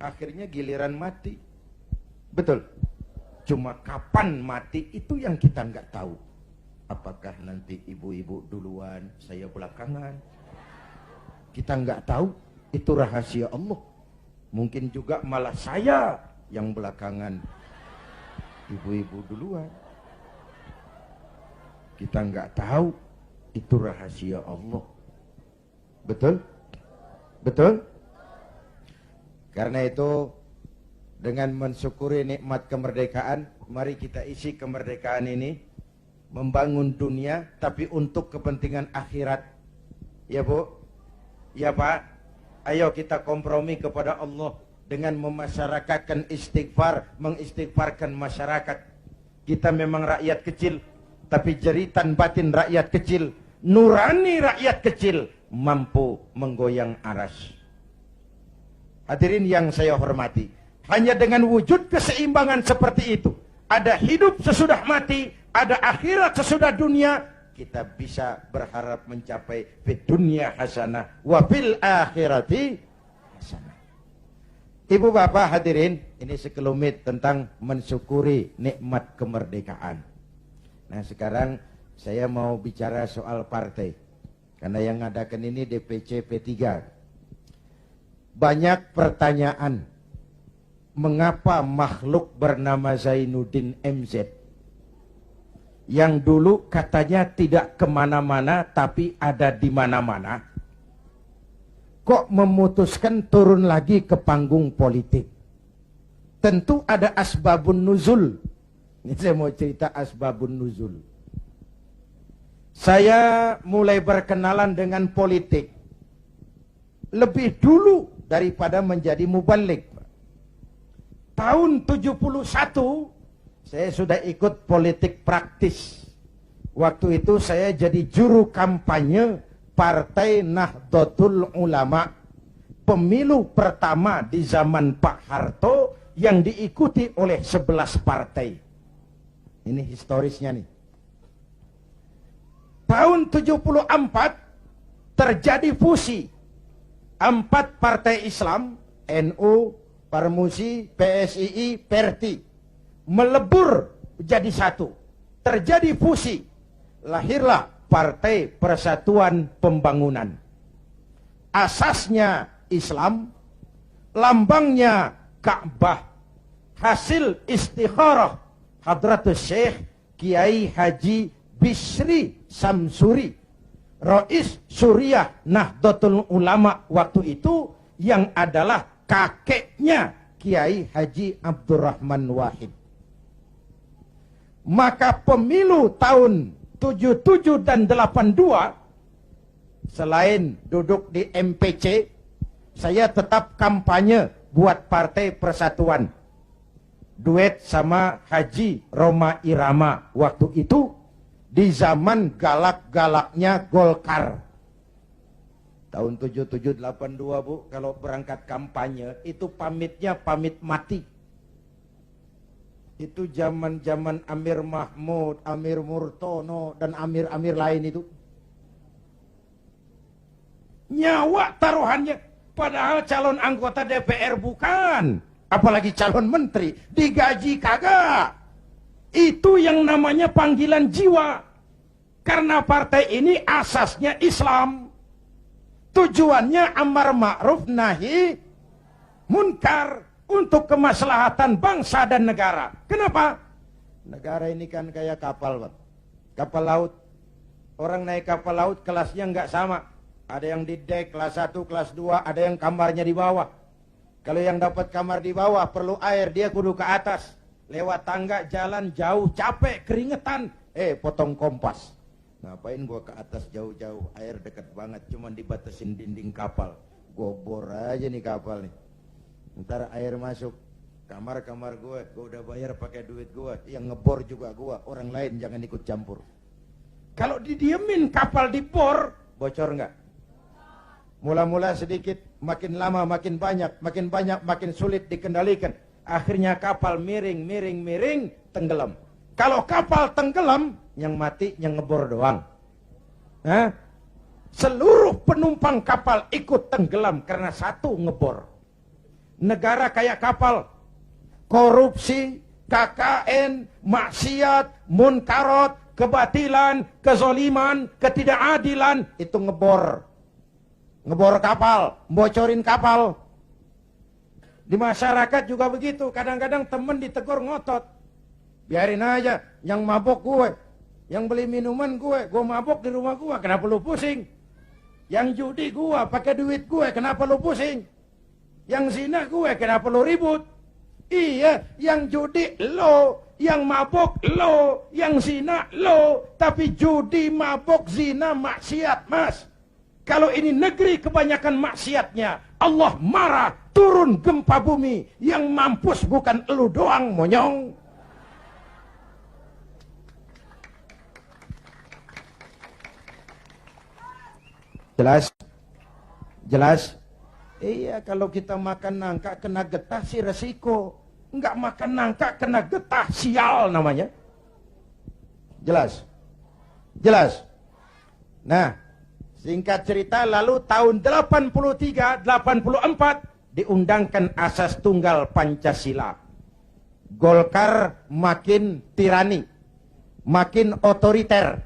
akhirnya giliran mati. Betul? Cuma kapan mati itu yang kita nggak tahu. Apakah nanti ibu-ibu duluan, saya belakangan? Kita nggak tahu, itu rahasia Allah. Mungkin juga malah saya yang belakangan, ibu-ibu duluan. Kita nggak tahu, itu rahasia Allah. Betul? Betul? Karena itu, dengan mensyukuri nikmat kemerdekaan, mari kita isi kemerdekaan ini membangun dunia, tapi untuk kepentingan akhirat. Ya Bu? Ya Pak? Ayo kita kompromi kepada Allah dengan memasyarakatkan istighfar, mengistighfarkan masyarakat. Kita memang rakyat kecil, tapi jeritan batin rakyat kecil, nurani rakyat kecil, mampu menggoyang aras. Hadirin yang saya hormati, hanya dengan wujud keseimbangan seperti itu, ada hidup sesudah mati, ada akhirat sesudah dunia, kita bisa berharap mencapai fid dunya hasanah wa fil akhirati hasanah. Ibu bapak hadirin, ini sekelumit tentang mensyukuri nikmat kemerdekaan. Nah sekarang saya mau bicara soal partai. Karena yang ngadakan ini DPC P3. Banyak pertanyaan. Mengapa makhluk bernama Zainuddin MZ, yang dulu katanya tidak kemana-mana tapi ada di mana-mana, kok memutuskan turun lagi ke panggung politik? Tentu ada asbabun nuzul. Ini saya mau cerita asbabun nuzul. Saya mulai berkenalan dengan politik lebih dulu daripada menjadi mubalik. Tahun 71 saya sudah ikut politik praktis. Waktu itu saya jadi juru kampanye Partai Nahdlatul Ulama. Pemilu pertama di zaman Pak Harto yang diikuti oleh 11 partai. Ini historisnya nih. Tahun 74 terjadi fusi 4 partai Islam, NU, Parmusi, PSII, Perti, melebur jadi satu. Terjadi fusi. Lahirlah Partai Persatuan Pembangunan. Asasnya Islam, lambangnya Ka'bah, hasil istikharah Hadratus Syekh Kiai Haji Bisri Samsuri, Rais Suriah Nahdlatul Ulama waktu itu, yang adalah kakeknya Kiai Haji Abdurrahman Wahid. Maka pemilu tahun 77 dan 82, selain duduk di MPC, saya tetap kampanye buat Partai Persatuan. Duet sama Haji Roma Irama waktu itu, di zaman galak-galaknya Golkar. Tahun 77-82 Bu, kalau berangkat kampanye, itu pamitnya pamit mati. Itu zaman-zaman Amir Mahmud, Amir Murtono, dan Amir-Amir lain itu. Nyawa taruhannya. Padahal calon anggota DPR bukan. Apalagi calon menteri. Digaji kagak. Itu yang namanya panggilan jiwa. Karena partai ini asasnya Islam. Tujuannya amar ma'ruf nahi munkar. Untuk kemaslahatan bangsa dan negara. Kenapa? Negara ini kan kayak kapal, Pak. Kapal laut. Orang naik kapal laut kelasnya nggak sama. Ada yang di dek kelas 1, kelas 2, ada yang kamarnya di bawah. Kalau yang dapat kamar di bawah perlu air, dia kudu ke atas. Lewat tangga, jalan jauh, capek, keringetan. Potong kompas. Ngapain gua ke atas jauh-jauh? Air dekat banget, cuman dibatasin dinding kapal. Gua bor aja nih kapal nih. Ntar air masuk kamar-kamar gue udah bayar pakai duit gue, yang ngebor juga gue, orang lain jangan ikut campur. Kalau didiemin kapal dibor, bocor nggak? Mula-mula sedikit, makin lama makin banyak, makin sulit dikendalikan. Akhirnya kapal miring, tenggelam. Kalau kapal tenggelam, yang mati yang ngebor doang. Hah? Seluruh penumpang kapal ikut tenggelam karena satu ngebor. Negara kayak kapal, korupsi, KKN, maksiat, munkarot, kebatilan, kezoliman, ketidakadilan, itu ngebor kapal, bocorin kapal. Di masyarakat juga begitu, kadang-kadang temen ditegur ngotot. Biarin aja, yang mabok gue, yang beli minuman gue mabok di rumah gue, kenapa lu pusing? Yang judi gue, pakai duit gue, kenapa lu pusing? Yang zina gue, kenapa lo ribut? Iya, yang judi lo, yang mabok lo, yang zina lo. Tapi judi, mabok, zina, maksiat, Mas. Kalau ini negeri kebanyakan maksiatnya, Allah marah, turun gempa bumi. Yang mampus bukan elu doang, monyong. Jelas? Jelas? Iya, kalau kita makan nangka kena getah sih resiko. Enggak makan nangka kena getah, sial namanya. Jelas? Jelas? Nah, singkat cerita, lalu tahun 83-84 diundangkan asas tunggal Pancasila. Golkar makin tirani, makin otoriter.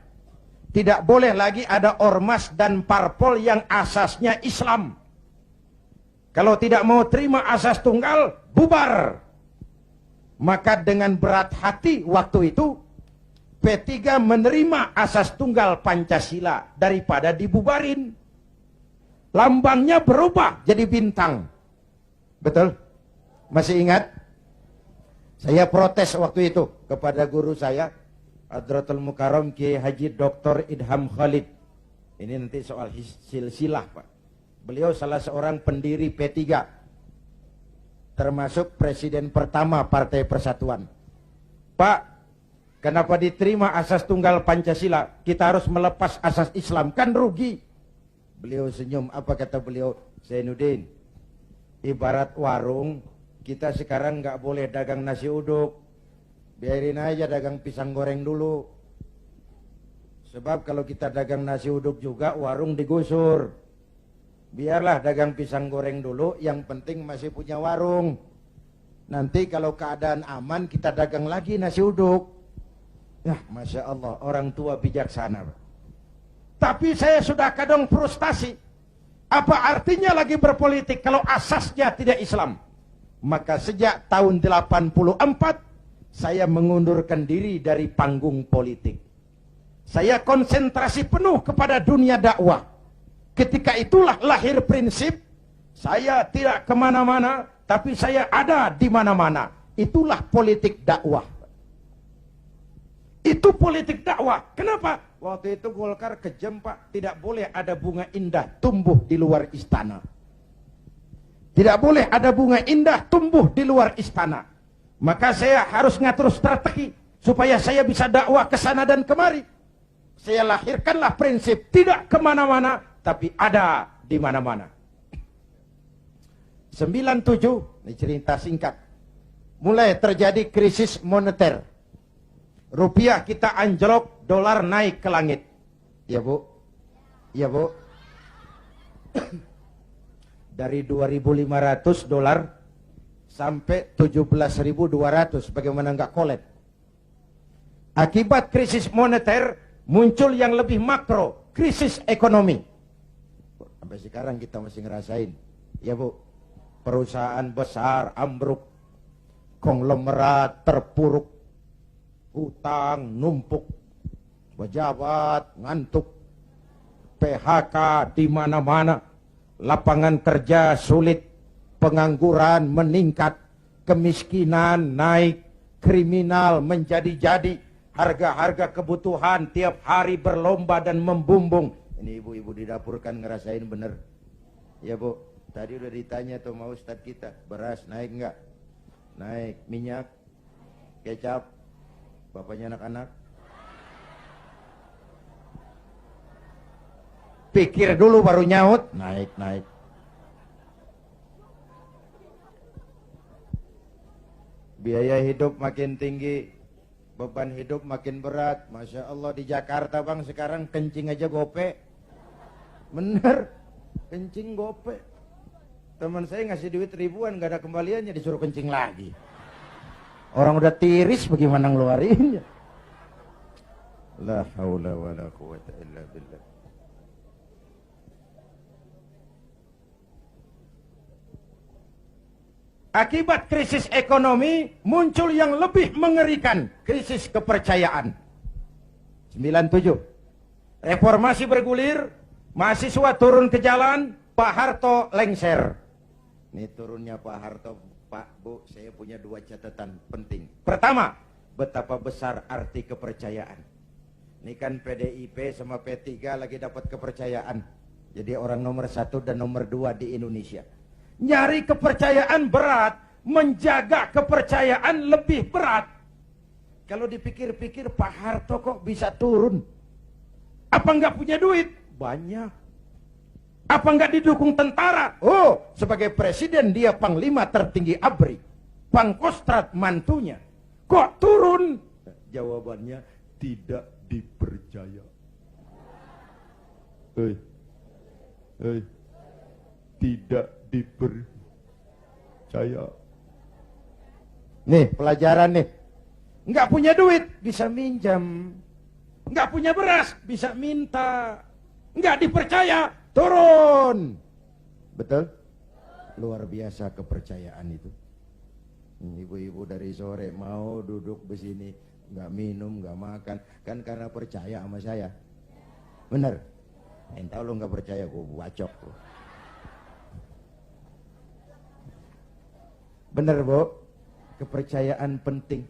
Tidak boleh lagi ada ormas dan parpol yang asasnya Islam. Kalau tidak mau terima asas tunggal, bubar. Maka dengan berat hati waktu itu, P3 menerima asas tunggal Pancasila daripada dibubarin. Lambangnya berubah jadi bintang. Betul? Masih ingat? Saya protes waktu itu kepada guru saya, Hadratul Mukarram Kiai Haji Dr. Idham Khalid. Ini nanti soal silsilah, Pak. Beliau salah seorang pendiri P3, termasuk presiden pertama Partai Persatuan. Pak, kenapa diterima asas tunggal Pancasila? Kita harus melepas asas Islam, kan rugi. Beliau senyum, apa kata beliau? Zainuddin, ibarat warung Kita sekarang nggak boleh dagang nasi uduk. Biarin aja dagang pisang goreng dulu. Sebab kalau kita dagang nasi uduk juga warung digusur. Biarlah dagang pisang goreng dulu, yang penting masih punya warung. Nanti kalau keadaan aman kita dagang lagi nasi uduk. Ya, Masya Allah, orang tua bijaksana. Tapi saya sudah kadang frustasi. Apa artinya lagi berpolitik kalau asasnya tidak Islam? Maka sejak tahun 84 saya mengundurkan diri dari panggung politik. Saya konsentrasi penuh kepada dunia dakwah. Ketika itulah lahir prinsip saya tidak kemana-mana, tapi saya ada di mana-mana. Itulah politik dakwah. Itu politik dakwah. Kenapa? Waktu itu Golkar kejam, Pak. Tidak boleh ada bunga indah tumbuh di luar istana. Tidak boleh ada bunga indah tumbuh di luar istana. Maka saya harus ngatur strategi supaya saya bisa dakwah ke sana dan kemari. Saya lahirkanlah prinsip tidak kemana-mana, tapi ada di mana-mana. 97, ini cerita singkat. Mulai terjadi krisis moneter. Rupiah kita anjlok, dolar naik ke langit. Ya Bu? Ya Bu? Dari 2.500 dolar sampai 17.200, bagaimana nggak collapse? Akibat krisis moneter muncul yang lebih makro, krisis ekonomi. Sampai sekarang kita masih ngerasain, ya Bu, perusahaan besar ambruk, konglomerat terpuruk, hutang numpuk, pejabat ngantuk, PHK di mana-mana. Lapangan kerja sulit, pengangguran meningkat, kemiskinan naik, kriminal menjadi-jadi, harga-harga kebutuhan tiap hari berlomba dan membumbung. Ini ibu-ibu di dapur kan ngerasain bener. Ya Bu, tadi udah ditanya tuh mau Ustadz kita, beras naik enggak? Naik. Minyak, kecap, bapaknya anak-anak. Pikir dulu baru nyaut, naik. Biaya hidup makin tinggi, beban hidup makin berat. Masya Allah, di Jakarta Bang sekarang kencing aja gope. Bener, kencing gope. Teman saya ngasih duit ribuan, gak ada kembaliannya, disuruh kencing lagi. Orang udah tiris bagaimana ngeluarinnya. La haula wa la quwata illa billah. Akibat krisis ekonomi muncul yang lebih mengerikan, krisis kepercayaan. 97. Reformasi bergulir, mahasiswa turun ke jalan, Pak Harto lengser. Ini turunnya Pak Harto, Pak, Bu, saya punya dua catatan penting. Pertama, betapa besar arti kepercayaan. Ini kan PDIP sama P3 lagi dapat kepercayaan. Jadi orang nomor 1 dan nomor 2 di Indonesia. Nyari kepercayaan berat, menjaga kepercayaan lebih berat. Kalau dipikir-pikir Pak Harto kok bisa turun? Apa nggak punya duit? Banyak. Apa nggak didukung tentara? Oh, sebagai presiden dia panglima tertinggi ABRI. Pangkostrat mantunya. Kok turun? Jawabannya tidak dipercaya. Tidak dipercaya. Nih pelajaran nih. Nggak punya duit bisa minjam. Nggak punya beras bisa minta. Nggak dipercaya turun. Betul? Luar biasa kepercayaan itu. Ibu-ibu dari sore mau duduk di sini, nggak minum, nggak makan, kan karena percaya sama saya. Bener? Entah lo nggak percaya, gue bacok. Bener Bu, kepercayaan penting.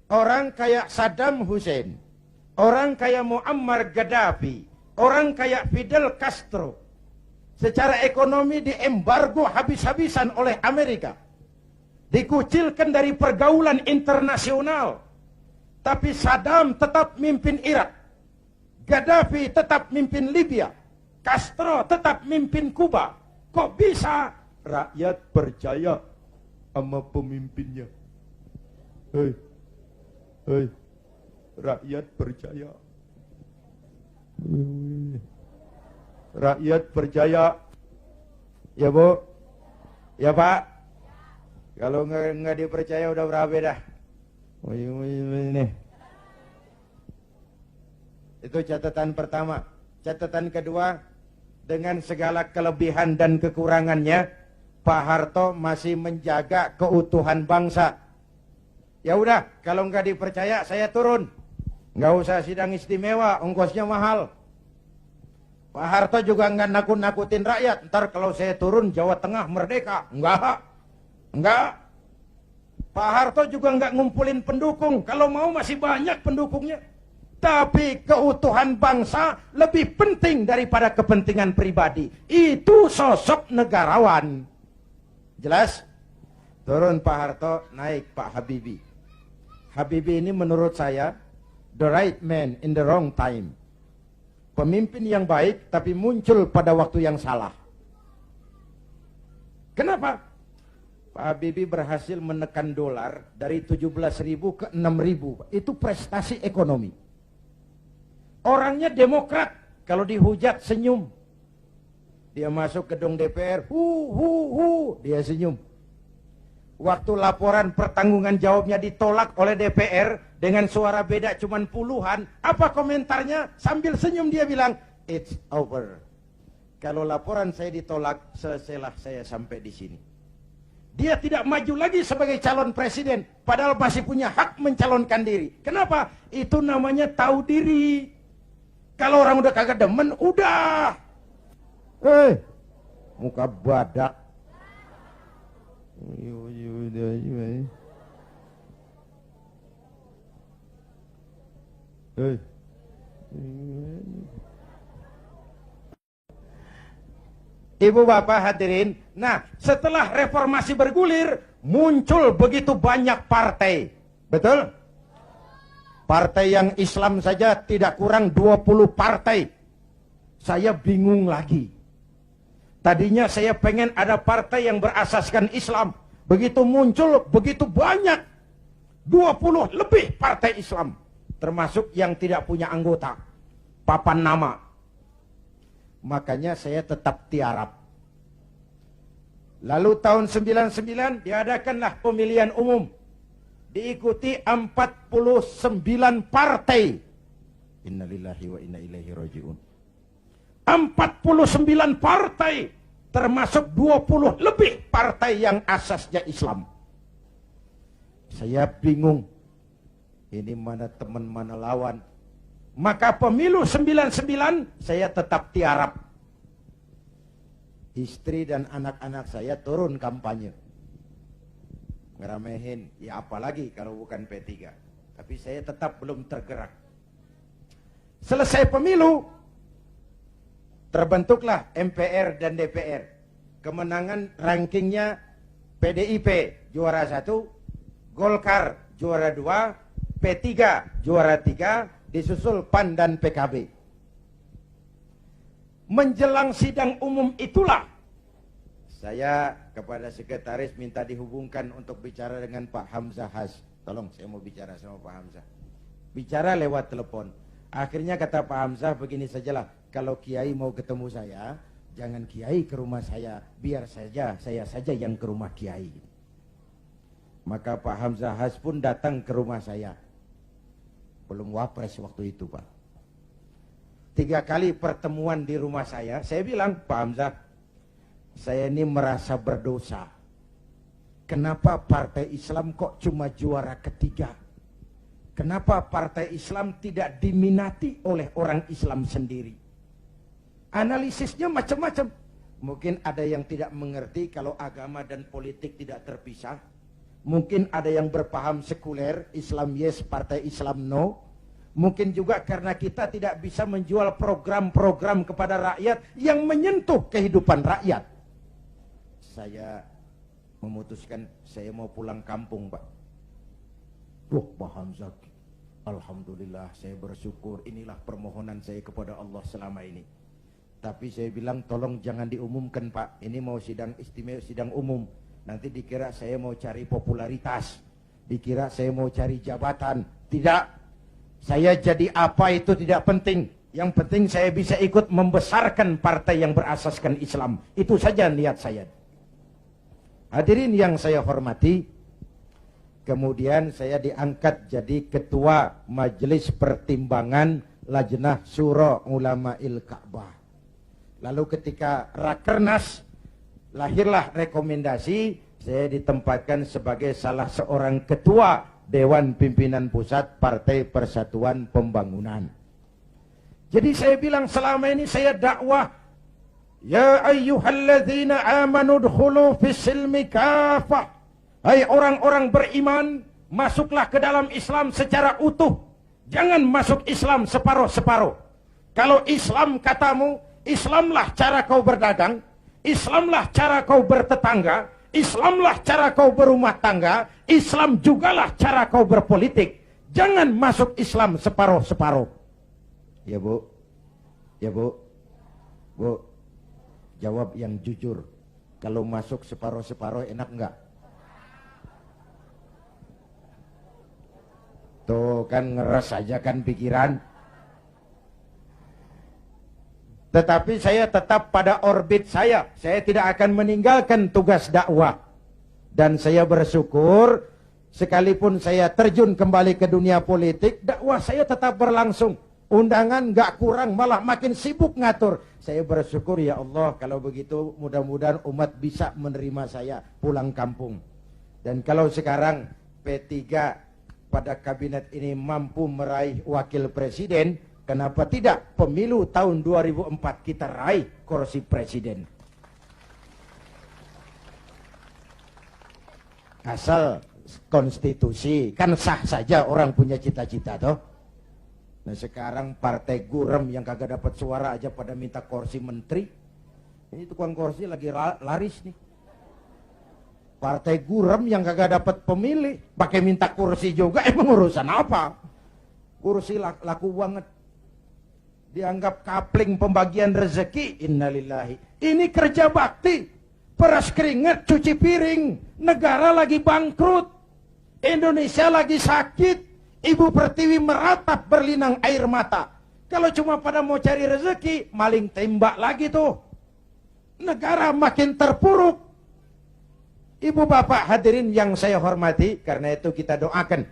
Orang kayak Saddam Hussein, orang kayak Muammar Gaddafi, orang kayak Fidel Castro, secara ekonomi diembargo habis-habisan oleh Amerika, dikucilkan dari pergaulan internasional. Tapi Saddam tetap mimpin Irak, Gaddafi tetap mimpin Libya, Castro tetap mimpin Kuba. Kok bisa? rakyat percaya sama pemimpinnya. Hei, hei, rakyat percaya. Rakyat percaya. Ya Bu? Ya Pak? Kalau nggak dipercaya udah berapa dah? Ini. Itu catatan pertama. Catatan kedua, dengan segala kelebihan dan kekurangannya, Pak Harto masih menjaga keutuhan bangsa. Ya udah, kalau nggak dipercaya saya turun. Nggak usah sidang istimewa, ongkosnya mahal. Pak Harto juga nggak nakut-nakutin rakyat. Ntar kalau saya turun Jawa Tengah merdeka. Enggak. Pak Harto juga nggak ngumpulin pendukung. Kalau mau masih banyak pendukungnya. Tapi keutuhan bangsa lebih penting daripada kepentingan pribadi. Itu sosok negarawan. Jelas? Turun Pak Harto, naik Pak Habibie. Habibie ini menurut saya the right man in the wrong time. Pemimpin yang baik tapi muncul pada waktu yang salah. Kenapa? Pak Habibie berhasil menekan dolar dari 17.000 ke 6.000. Itu prestasi ekonomi. Orangnya demokrat. Kalau dihujat senyum. Dia masuk gedung DPR. Dia senyum. Waktu laporan pertanggungan jawabnya ditolak oleh DPR dengan suara beda cuman puluhan, apa komentarnya? Sambil senyum dia bilang, it's over. Kalau laporan saya ditolak, selesailah saya sampai di sini. Dia tidak maju lagi sebagai calon presiden, padahal masih punya hak mencalonkan diri. Kenapa? Itu namanya tahu diri. Kalau orang udah kagak demen, udah. Muka badak. Ibu bapak hadirin, nah setelah reformasi bergulir, muncul begitu banyak partai. Betul? Partai yang Islam saja tidak kurang 20 partai. Saya bingung lagi. Tadinya saya pengen ada partai yang berasaskan Islam. Begitu muncul, begitu banyak. 20 lebih partai Islam. Termasuk yang tidak punya anggota. Papan nama. Makanya saya tetap tiarap. Lalu tahun 99 diadakanlah pemilihan umum. Diikuti 49 partai. Innalillahi wa inna ilaihi raji'un. 49 partai, termasuk 20 lebih partai yang asasnya Islam. Saya bingung, ini mana teman mana lawan. Maka pemilu 99 saya tetap tiarap. Istri dan anak-anak saya turun kampanye. Ngeramehin, ya apalagi kalau bukan P3. Tapi saya tetap belum tergerak. Selesai pemilu, terbentuklah MPR dan DPR. Kemenangan rankingnya PDIP juara 1, Golkar juara 2, P3 juara 3, disusul PAN dan PKB. Menjelang sidang umum itulah saya kepada sekretaris minta dihubungkan untuk bicara dengan Pak Hamzah Has. Tolong, saya mau bicara sama Pak Hamzah. Bicara lewat telepon. Akhirnya kata Pak Hamzah, begini sajalah. Kalau Kiai mau ketemu saya, jangan Kiai ke rumah saya. Biar saja, saya saja yang ke rumah Kiai. Maka Pak Hamzah Has pun datang ke rumah saya. Belum wapres waktu itu, Pak. 3 kali pertemuan di rumah saya bilang, Pak Hamzah, saya ini merasa berdosa. Kenapa partai Islam kok cuma juara ketiga? Kenapa partai Islam tidak diminati oleh orang Islam sendiri? Analisisnya macam-macam. Mungkin ada yang tidak mengerti kalau agama dan politik tidak terpisah. Mungkin ada yang berpaham sekuler, Islam yes, partai Islam no. Mungkin juga karena kita tidak bisa menjual program-program kepada rakyat yang menyentuh kehidupan rakyat. Saya memutuskan saya mau pulang kampung, Pak. Pak Hamzah, alhamdulillah saya bersyukur, inilah permohonan saya kepada Allah selama ini. Tapi saya bilang tolong jangan diumumkan Pak. Ini mau sidang istimewa, sidang umum. Nanti dikira saya mau cari popularitas. Dikira saya mau cari jabatan. Tidak. Saya jadi apa itu tidak penting. Yang penting saya bisa ikut membesarkan partai yang berasaskan Islam. Itu saja niat saya. Hadirin yang saya hormati. Kemudian saya diangkat jadi ketua Majelis Pertimbangan Lajnah Syura Ulama'il Ka'bah. Lalu ketika Rakernas, lahirlah rekomendasi, saya ditempatkan sebagai salah seorang ketua Dewan Pimpinan Pusat Partai Persatuan Pembangunan. Jadi saya bilang selama ini saya dakwah, ya ayyuhalladzina amanu dkhulu fis-silmi kafah. Hai orang-orang beriman, masuklah ke dalam Islam secara utuh. Jangan masuk Islam separuh-separuh. Kalau Islam katamu, Islamlah cara kau berdagang, Islamlah cara kau bertetangga, Islamlah cara kau berumah tangga, Islam jugalah cara kau berpolitik. Jangan masuk Islam separuh-separuh. Ya Bu, ya Bu, Bu, jawab yang jujur. Kalau masuk separuh-separuh enak enggak? Tuh kan ngeres aja kan pikiran. Tetapi saya tetap pada orbit saya. Saya tidak akan meninggalkan tugas dakwah. Dan saya bersyukur, sekalipun saya terjun kembali ke dunia politik, dakwah saya tetap berlangsung. Undangan gak kurang, malah makin sibuk ngatur. Saya bersyukur ya Allah, kalau begitu mudah-mudahan umat bisa menerima saya pulang kampung. Dan kalau sekarang P3 pada kabinet ini mampu meraih wakil presiden, kenapa tidak pemilu tahun 2004 kita raih kursi presiden? Asal konstitusi, kan sah saja orang punya cita-cita toh. Nah sekarang partai gurem yang kagak dapat suara aja pada minta kursi menteri. Ini tukang kursi lagi laris nih. Partai gurem yang kagak dapat pemilih, pakai minta kursi juga, emang urusan apa? Kursi laku banget. Dianggap kapling pembagian rezeki, innalillahi. Ini kerja bakti, peras keringat, cuci piring. Negara lagi bangkrut, Indonesia lagi sakit, Ibu Pertiwi meratap berlinang air mata. Kalau cuma pada mau cari rezeki, maling tembak lagi tuh. Negara makin terpuruk. Ibu bapak hadirin yang saya hormati, karena itu kita doakan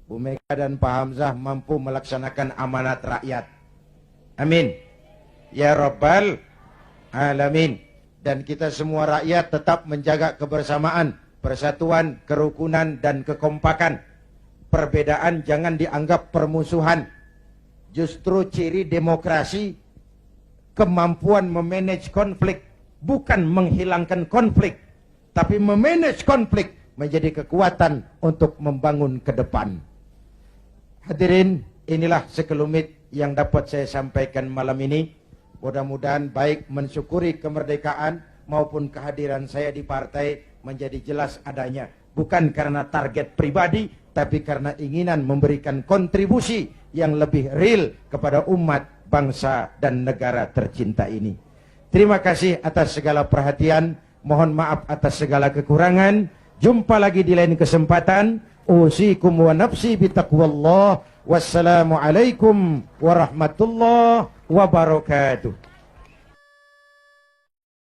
Bu Mega dan Pak Hamzah mampu melaksanakan amanat rakyat. Amin. Ya Rabbal Alamin. Dan kita semua rakyat tetap menjaga kebersamaan, persatuan, kerukunan, dan kekompakan. Perbedaan jangan dianggap permusuhan. Justru ciri demokrasi, kemampuan memanage konflik, bukan menghilangkan konflik, tapi memanage konflik menjadi kekuatan untuk membangun ke depan. Hadirin, inilah sekelumit yang dapat saya sampaikan malam ini. Mudah-mudahan baik mensyukuri kemerdekaan maupun kehadiran saya di partai menjadi jelas adanya. Bukan karena target pribadi, tapi karena inginan memberikan kontribusi yang lebih real kepada umat, bangsa, dan negara tercinta ini. Terima kasih atas segala perhatian. Mohon maaf atas segala kekurangan. Jumpa lagi di lain kesempatan. Usikum wa nafsi bitaqwallah. Wassalamualaikum warahmatullahi wabarakatuh.